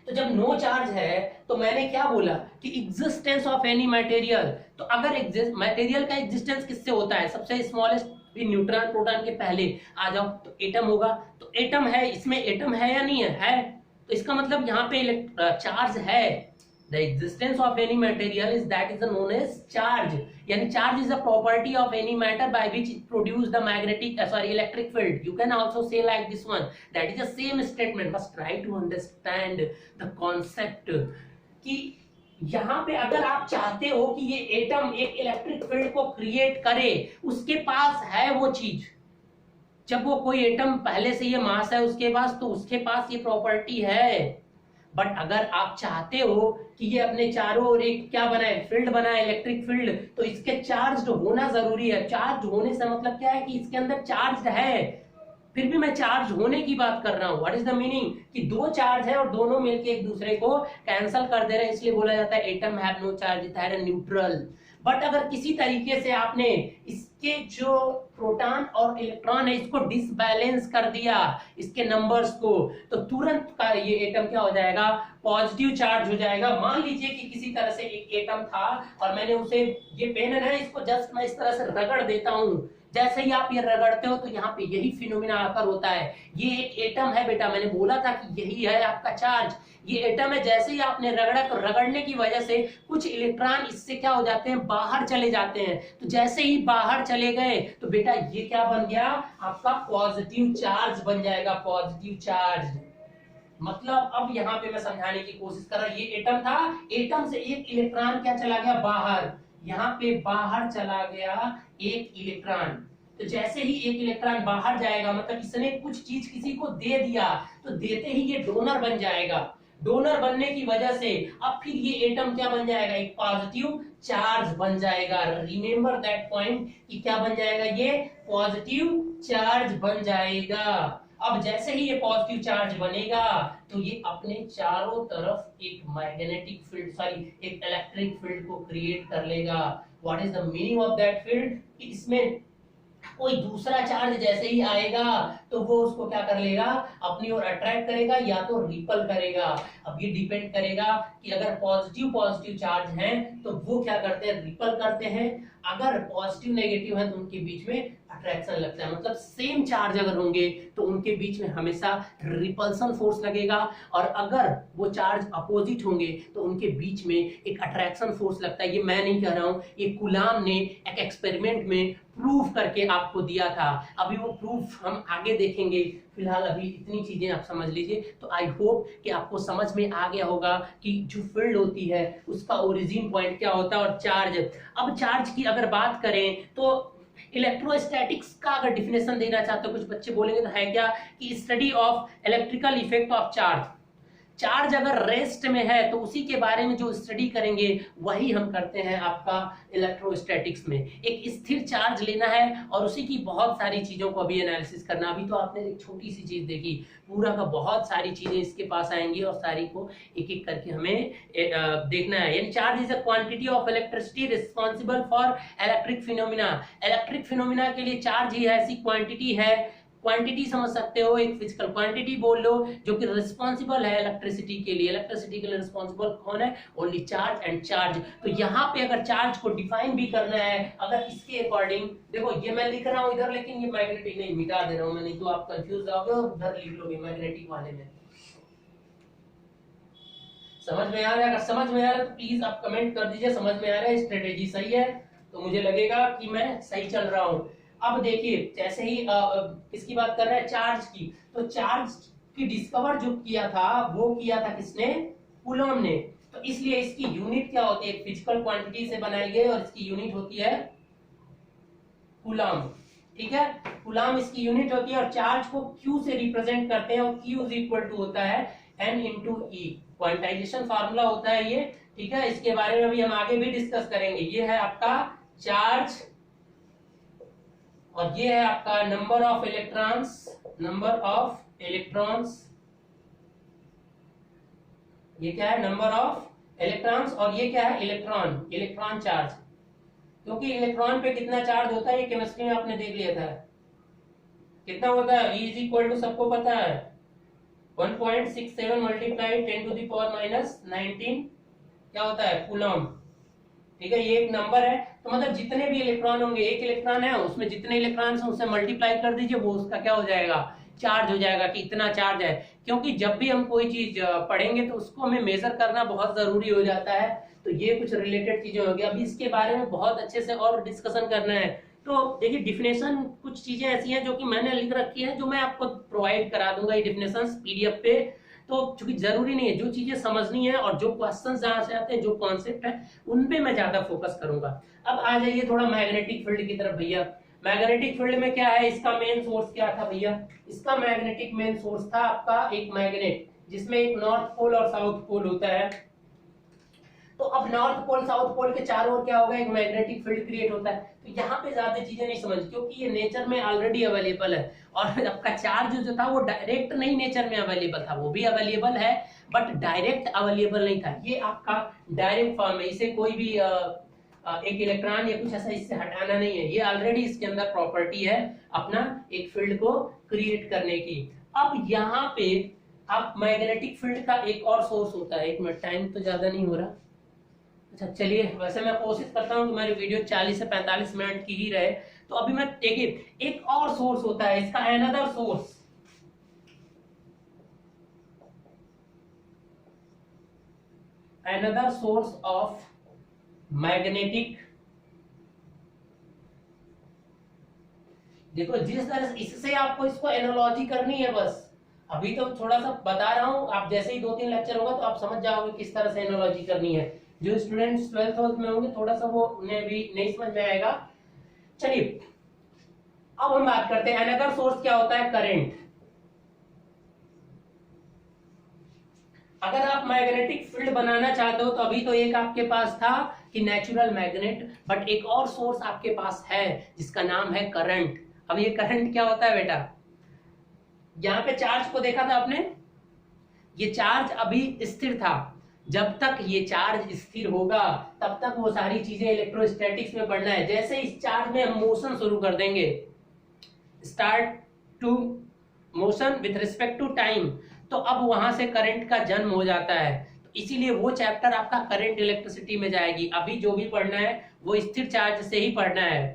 तो जब नो चार्ज है तो मैंने क्या बोला कि एग्जिस्टेंस ऑफ एनी मटेरियल। तो अगर मटेरियल का एग्जिस्टेंस किससे होता है, सबसे स्मॉलेस्ट न्यूट्रॉन प्रोटॉन के पहले आ जाओ तो एटम होगा। तो एटम है, इसमें एटम है या नहीं है, तो इसका मतलब यहाँ पे चार्ज है। The existence of any material is that is known as charge. यानी charge is a property of any matter by which it produce the electric field. You can also say like this one. That is the same statement. But try to understand the concept. कि यहाँ पे अगर आप चाहते हो कि ये atom एक इलेक्ट्रिक फील्ड को क्रिएट करे, उसके पास है वो चीज। जब वो कोई एटम पहले से ये मास है उसके पास, तो उसके पास ये प्रॉपर्टी है। बट अगर आप चाहते हो कि ये अपने चारों ओर एक क्या बनाए, फील्ड बनाए, इलेक्ट्रिक फील्ड, तो इसके चार्ज होना जरूरी है। चार्ज होने से मतलब क्या है कि इसके अंदर चार्ज है। फिर भी मैं चार्ज होने की बात कर रहा हूं। व्हाट इज द मीनिंग, कि दो चार्ज है और दोनों मिलके एक दूसरे को कैंसल कर दे रहे हैं, इसलिए बोला जाता है atom have no charge, it had a neutral. But अगर किसी तरीके से आपने इसके जो प्रोटॉन और इलेक्ट्रॉन है इसको डिसबैलेंस कर दिया, इसके नंबर्स को, तो तुरंत का ये एटम क्या हो जाएगा, पॉजिटिव चार्ज हो जाएगा। मान लीजिए कि किसी तरह से एक एटम था और मैंने उसे, ये पेन है, इसको जस्ट मैं इस तरह से रगड़ देता हूं। जैसे ही आप ये रगड़ते हो तो यहाँ पे यही फिनोमिना आकर होता है। ये एक एटम है बेटा, मैंने बोला था कि यही है आपका चार्ज, ये एटम है। जैसे ही आपने रगड़ा तो रगड़ने की वजह से कुछ इलेक्ट्रॉन इससे क्या हो जाते हैं, बाहर चले जाते हैं। तो जैसे ही बाहर चले गए तो बेटा ये क्या बन गया, आपका पॉजिटिव चार्ज बन जाएगा, पॉजिटिव चार्ज। मतलब अब यहाँ पे मैं समझाने की कोशिश कर रहा हूं, ये एटम था, एटम से एक इलेक्ट्रॉन क्या चला गया बाहर, यहाँ पे बाहर चला गया एक इलेक्ट्रॉन। तो जैसे ही एक इलेक्ट्रॉन बाहर जाएगा मतलब इसने कुछ चीज किसी को दे दिया, तो देते ही ये डोनर बन जाएगा। डोनर बनने की वजह से अब फिर ये एटम क्या बन जाएगा, एक पॉजिटिव चार्ज बन जाएगा। रिमेंबर दैट पॉइंट कि क्या बन जाएगा, ये पॉजिटिव चार्ज बन जाएगा। अब जैसे ही ये पॉजिटिव चार्ज बनेगा तो ये अपने चारों तरफ एक मैग्नेटिक फील्ड, सॉरी एक इलेक्ट्रिक फील्ड को क्रिएट कर लेगा। What is the meaning of that field, इसमें कोई दूसरा चार्ज जैसे ही आएगा तो वो उसको क्या कर लेगा, अपनी ओर अट्रैक्ट करेगा या तो रिपल करेगा। अब ये डिपेंड करेगा कि अगर पॉजिटिव पॉजिटिव चार्ज हैं तो वो क्या करते हैं, रिपल करते हैं, अगर पॉजिटिव नेगेटिव है तो उनके बीच में अट्रैक्शन लगता है। मतलब सेम चार्ज अगर होंगे तो उनके बीच में हमेशा रिपल्सन फोर्स लगेगा, और अगर वो चार्ज अपोजिट होंगे तो उनके बीच में एक अट्रैक्शन फोर्स लगता है। ये मैं नहीं कह रहा हूं, ये कूलाम ने एक एक्सपेरिमेंट में प्रूफ करके आपको दिया था। अभी वो प्रूफ हम आगे देखेंगे, फिलहाल अभी इतनी चीजें आप समझ लीजिए। तो आई होप कि आपको समझ में आ गया होगा कि जो फील्ड होती है उसका ओरिजिन पॉइंट क्या होता है और चार्ज। अब चार्ज की अगर बात करें तो इलेक्ट्रोस्टैटिक्स का अगर डिफिनेशन देना चाहते हो, कुछ बच्चे बोलेंगे तो है क्या कि study of electrical effect of charge. Charge अगर रेस्ट में है तो उसी के बारे में जो स्टडी करेंगे वही हम करते हैं आपका इलेक्ट्रोस्टैटिक्स में। एक स्थिर चार्ज लेना है और उसी की बहुत सारी चीजों को अभी एनालिसिस करना। अभी तो आपने एक छोटी सी चीज देखी, पूरा का बहुत सारी चीजें इसके पास आएंगी और सारी को एक एक करके हमें देखना है। यानी charge is a quantity of electricity responsible for electric phenomena. Electric phenomena के लिए चार्ज ही ऐसी क्वांटिटी है, क्वांटिटी समझ सकते हो, एक फिजिकल क्वांटिटी बोल लो जो कि रिस्पॉन्सिबल है इलेक्ट्रिसिटी के लिए। इलेक्ट्रिसिटी के लिए रिस्पॉन्सिबल कौन है? Only charge and charge. तो यहाँ पे अगर चार्ज को डिफाइन भी करना है, अगर इसके अकॉर्डिंग देखो, ये मैं लिख रहा हूँ इधर, लेकिन ये मैग्नेटिक नहीं, मिटा दे रहा हूँ मैं, नहीं तो आप कंफ्यूज रहोगे और उधर लिख लोगे मैग्नेटिक वाले में। समझ में आ रहा है? अगर समझ में आ रहा है तो प्लीज आप कमेंट कर दीजिए समझ में आ रहा है, स्ट्रेटेजी सही है, तो मुझे लगेगा कि मैं सही चल रहा हूँ। अब देखिए, जैसे ही किसकी बात कर रहे हैं, चार्ज की, तो चार्ज की डिस्कवर जो किया था वो किया था किसने? कूलॉम ने। तो इसलिए इसकी यूनिट क्या होती है? फिजिकल क्वांटिटी से बनाई गई और इसकी यूनिट होती है कूलॉम। ठीक है, कूलॉम इसकी यूनिट होती है और चार्ज को Q से रिप्रेजेंट करते हैं और Q इज इक्वल टू होता है N into E। Quantization formula होता है ये। ठीक है, इसके बारे में भी हम आगे भी डिस्कस करेंगे। ये है आपका चार्ज और ये है आपका number of electrons, number of electrons. ये क्या है? Number of electrons. और ये क्या है? Electron, electron charge. क्योंकि इलेक्ट्रॉन पे कितना चार्ज होता है ये केमिस्ट्री में आपने देख लिया था, कितना होता है? E इज इक्वल टू सबको पता है 1.67 multiply 10 to the power minus 19 क्या होता है? कूलॉम। ठीक है, ये एक नंबर है। तो मतलब जितने भी इलेक्ट्रॉन होंगे, एक इलेक्ट्रॉन है उसमें जितने इलेक्ट्रॉन्स हैं उससे मल्टीप्लाई कर दीजिए, वो उसका क्या हो जाएगा? चार्ज हो जाएगा कि इतना चार्ज है। क्योंकि जब भी हम कोई चीज पढ़ेंगे तो उसको हमें मेजर करना बहुत जरूरी हो जाता है। तो ये कुछ रिलेटेड चीजें होगी, अभी इसके बारे में बहुत अच्छे से और डिस्कशन करना है। तो देखिए, डिफिनेशन कुछ चीजें ऐसी हैं जो कि मैंने लिख रखी है, जो मैं आपको प्रोवाइड करा दूंगा ये डिफिनेशंस PDF पे। तो चूंकि जरूरी नहीं है, जो चीजें समझनी है और जो क्वेश्चंस जहां से आते हैं, जो कॉन्सेप्ट है, उनपे मैं ज्यादा फोकस करूंगा। अब आ जाइए थोड़ा मैग्नेटिक फील्ड की तरफ भैया। मैग्नेटिक फील्ड में क्या है? इसका मेन सोर्स क्या था भैया? इसका मैग्नेटिक मेन सोर्स था आपका एक मैग्नेट, जिसमें एक नॉर्थ पोल और साउथ पोल होता है। तो अब नॉर्थ पोल साउथ पोल के चारों ओर क्या होगा? एक मैग्नेटिक फील्ड क्रिएट होता है। तो यहाँ पे ज्यादा चीजें नहीं समझ, क्योंकि ये नेचर में ऑलरेडी अवेलेबल है। और आपका चार्ज जो था वो डायरेक्ट नहीं नेचर में अवेलेबल था, वो भी अवेलेबल है बट डायरेक्ट अवेलेबल नहीं था। ये आपका डायरेक्ट फॉर्म है, इसे कोई भी एक इलेक्ट्रॉन या कुछ ऐसा इससे हटाना नहीं है। ये ऑलरेडी इसके अंदर प्रॉपर्टी है अपना एक फील्ड को क्रिएट करने की। अब यहाँ पे आप मैग्नेटिक फील्ड का एक और सोर्स होता है। एक मिनट, टाइम तो ज्यादा नहीं हो रहा। अच्छा चलिए, वैसे मैं कोशिश करता हूँ कि मेरी वीडियो 40 से 45 मिनट की ही रहे। तो अभी मैं देखिए, एक और सोर्स होता है इसका, another source. Another source of magnetic. देखो, जिस तरह से इससे आपको इसको एनालॉजी करनी है, बस अभी तो थोड़ा सा बता रहा हूं, आप जैसे ही 2-3 लेक्चर होगा तो आप समझ जाओगे किस तरह से एनालॉजी करनी है। जो स्टूडेंट्स 12th में होंगे थोड़ा सा वो उन्हें भी नहीं समझ में आएगा। चलिए, अब हम बात करते हैं अनदर सोर्स क्या होता है? करंट। अगर आप मैग्नेटिक फील्ड बनाना चाहते हो तो अभी तो एक आपके पास था कि नेचुरल मैग्नेट, बट एक और सोर्स आपके पास है जिसका नाम है करंट। अब ये करंट क्या होता है बेटा? यहां पे चार्ज को देखा था आपने, ये चार्ज अभी स्थिर था। जब तक ये चार्ज स्थिर होगा तब तक वो सारी चीजें इलेक्ट्रोस्टैटिक्स में पढ़ना है। जैसे इस चार्ज में हम मोशन शुरू कर देंगे, start to motion with respect to time, तो अब वहां से करंट का जन्म हो जाता है। तो इसीलिए वो चैप्टर आपका करंट इलेक्ट्रिसिटी में जाएगी। अभी जो भी पढ़ना है वो स्थिर चार्ज से ही पढ़ना है।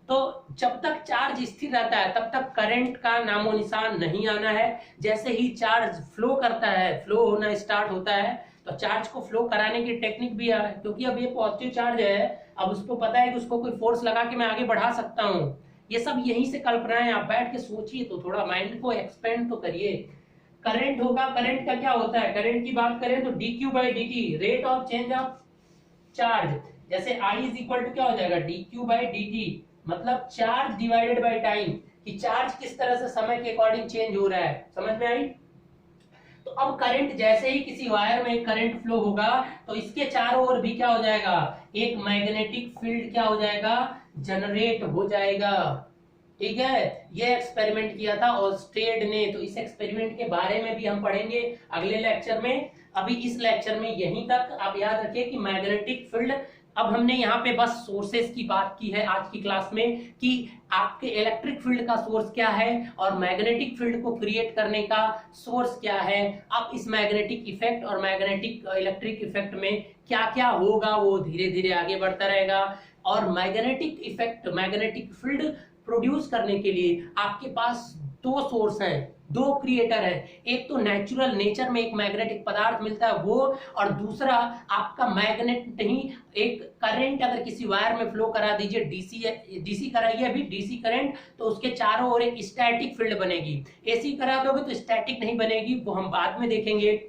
तो जब तक चार्ज स्थिर रहता है तब तक करंट का नामो निशान नहीं आना है। जैसे ही चार्ज फ्लो करता है, फ्लो होना स्टार्ट होता है, तो चार्ज को फ्लो कराने की टेक्निक भी है, क्योंकि अब ये पॉजिटिव चार्ज है, अब उसको पता है कि उसको कोई फोर्स लगा के मैं आगे बढ़ा सकता हूँ। ये सब यहीं से कल्पनाएं, आप बैठ के सोचिए तो, थोड़ा माइंड को एक्सपेंड तो करिए। करंट होगा, करंट का क्या होता है, करंट की बात करें तो dq by dt, rate of change of charge. जैसे I इज इक्वल टू क्या हो जाएगा, dq बाई dt, मतलब चार्ज डिवाइडेड बाई टाइम, कि चार्ज किस तरह से समय के अकॉर्डिंग चेंज हो रहा है। समझ में आई? तो अब करंट, जैसे ही किसी वायर में करंट फ्लो होगा तो इसके चारों ओर भी क्या हो जाएगा, एक मैग्नेटिक फील्ड क्या हो जाएगा, जनरेट हो जाएगा। ठीक है, ये एक्सपेरिमेंट किया था ऑर्स्टेड ने, तो इस एक्सपेरिमेंट के बारे में भी हम पढ़ेंगे अगले लेक्चर में। अभी इस लेक्चर में यहीं तक आप याद रखिए कि मैग्नेटिक फील्ड, अब हमने यहाँ पे बस सोर्सेस की बात की है आज की क्लास में, कि आपके इलेक्ट्रिक फील्ड का सोर्स क्या है और मैग्नेटिक फील्ड को क्रिएट करने का सोर्स क्या है। अब इस मैग्नेटिक इफेक्ट और मैग्नेटिक इलेक्ट्रिक इफेक्ट में क्या क्या होगा वो धीरे धीरे आगे बढ़ता रहेगा। और magnetic effect, magnetic field produce करने के लिए आपके पास दो सोर्स हैं, दो क्रिएटर है। एक तो नेचुरल, नेचर में एक मैग्नेटिक पदार्थ मिलता है वो, और दूसरा आपका मैग्नेट नहीं, एक करंट अगर किसी वायर में फ्लो करा दीजिए, डीसी कराइए अभी डीसी करंट, तो उसके चारों ओर एक स्टैटिक फील्ड बनेगी। एसी करा दोगे तो स्टैटिक नहीं बनेगी, वो हम बाद में देखेंगे।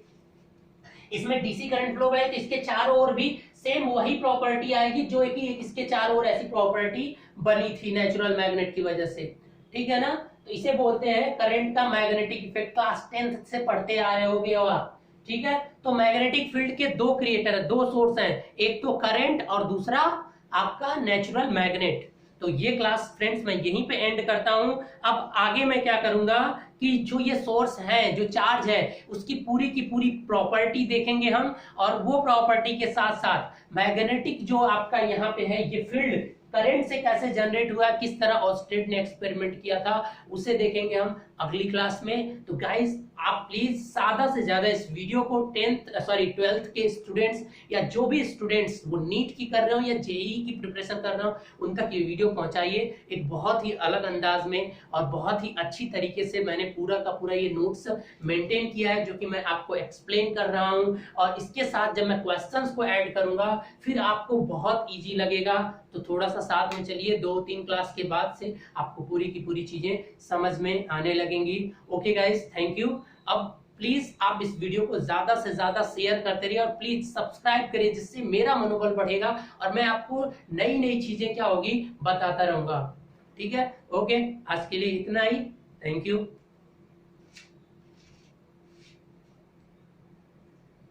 इसमें डीसी करंट फ्लो है तो इसके चारों ओर भी सेम वही प्रॉपर्टी आएगी जो कि इसके चारों ओर ऐसी प्रॉपर्टी बनी थी नेचुरल मैग्नेट की वजह से। ठीक है ना? तो इसे बोलते हैं करंट का मैग्नेटिक इफेक्ट। क्लास 10th से पढ़ते आ रहे होगे आप। ठीक है, तो मैग्नेटिक फील्ड के दो क्रिएटर है, दो सोर्स हैं, एक तो करंट और दूसरा आपका नेचुरल मैग्नेट। तो ये क्लास फ्रेंड्स मैं यहीं पे एंड करता हूं। अब आगे मैं क्या करूंगा कि जो ये सोर्स है, जो चार्ज है, उसकी पूरी की पूरी प्रॉपर्टी देखेंगे हम, और वो प्रॉपर्टी के साथ साथ मैग्नेटिक जो आपका यहाँ पे है ये फील्ड करंट से कैसे जनरेट हुआ, किस तरह ऑर्स्टेड ने एक्सपेरिमेंट किया था, उसे देखेंगे हम अगली क्लास में। तो गाइस आप प्लीज ज्यादा से ज्यादा इस वीडियो को 12th के स्टूडेंट्स या जो भी स्टूडेंट्स वो नीट की कर रहे हो या जेईई की प्रिपरेशन कर रहे हो उन तक ये वीडियो पहुंचाइए। एक बहुत ही अलग अंदाज में और बहुत ही अच्छी तरीके से मैंने पूरा का पूरा ये नोट्स मेंटेन किया है, जो कि मैं आपको एक्सप्लेन कर रहा हूं, और इसके साथ जब मैं क्वेश्चंस को ऐड करूंगा फिर आपको बहुत ईजी लगेगा। तो थोड़ा सा साथ में चलिए, 2-3 क्लास के बाद से आपको पूरी की पूरी चीजें समझ में आने लगेंगी। Okay guys, thank you. अब प्लीज आप इस वीडियो को ज्यादा से ज्यादा शेयर करते रहिए और प्लीज सब्सक्राइब करिए, जिससे मेरा मनोबल बढ़ेगा और मैं आपको नई नई चीजें क्या होगी बताता रहूंगा। ठीक है, ओके, आज के लिए इतना ही। Thank you.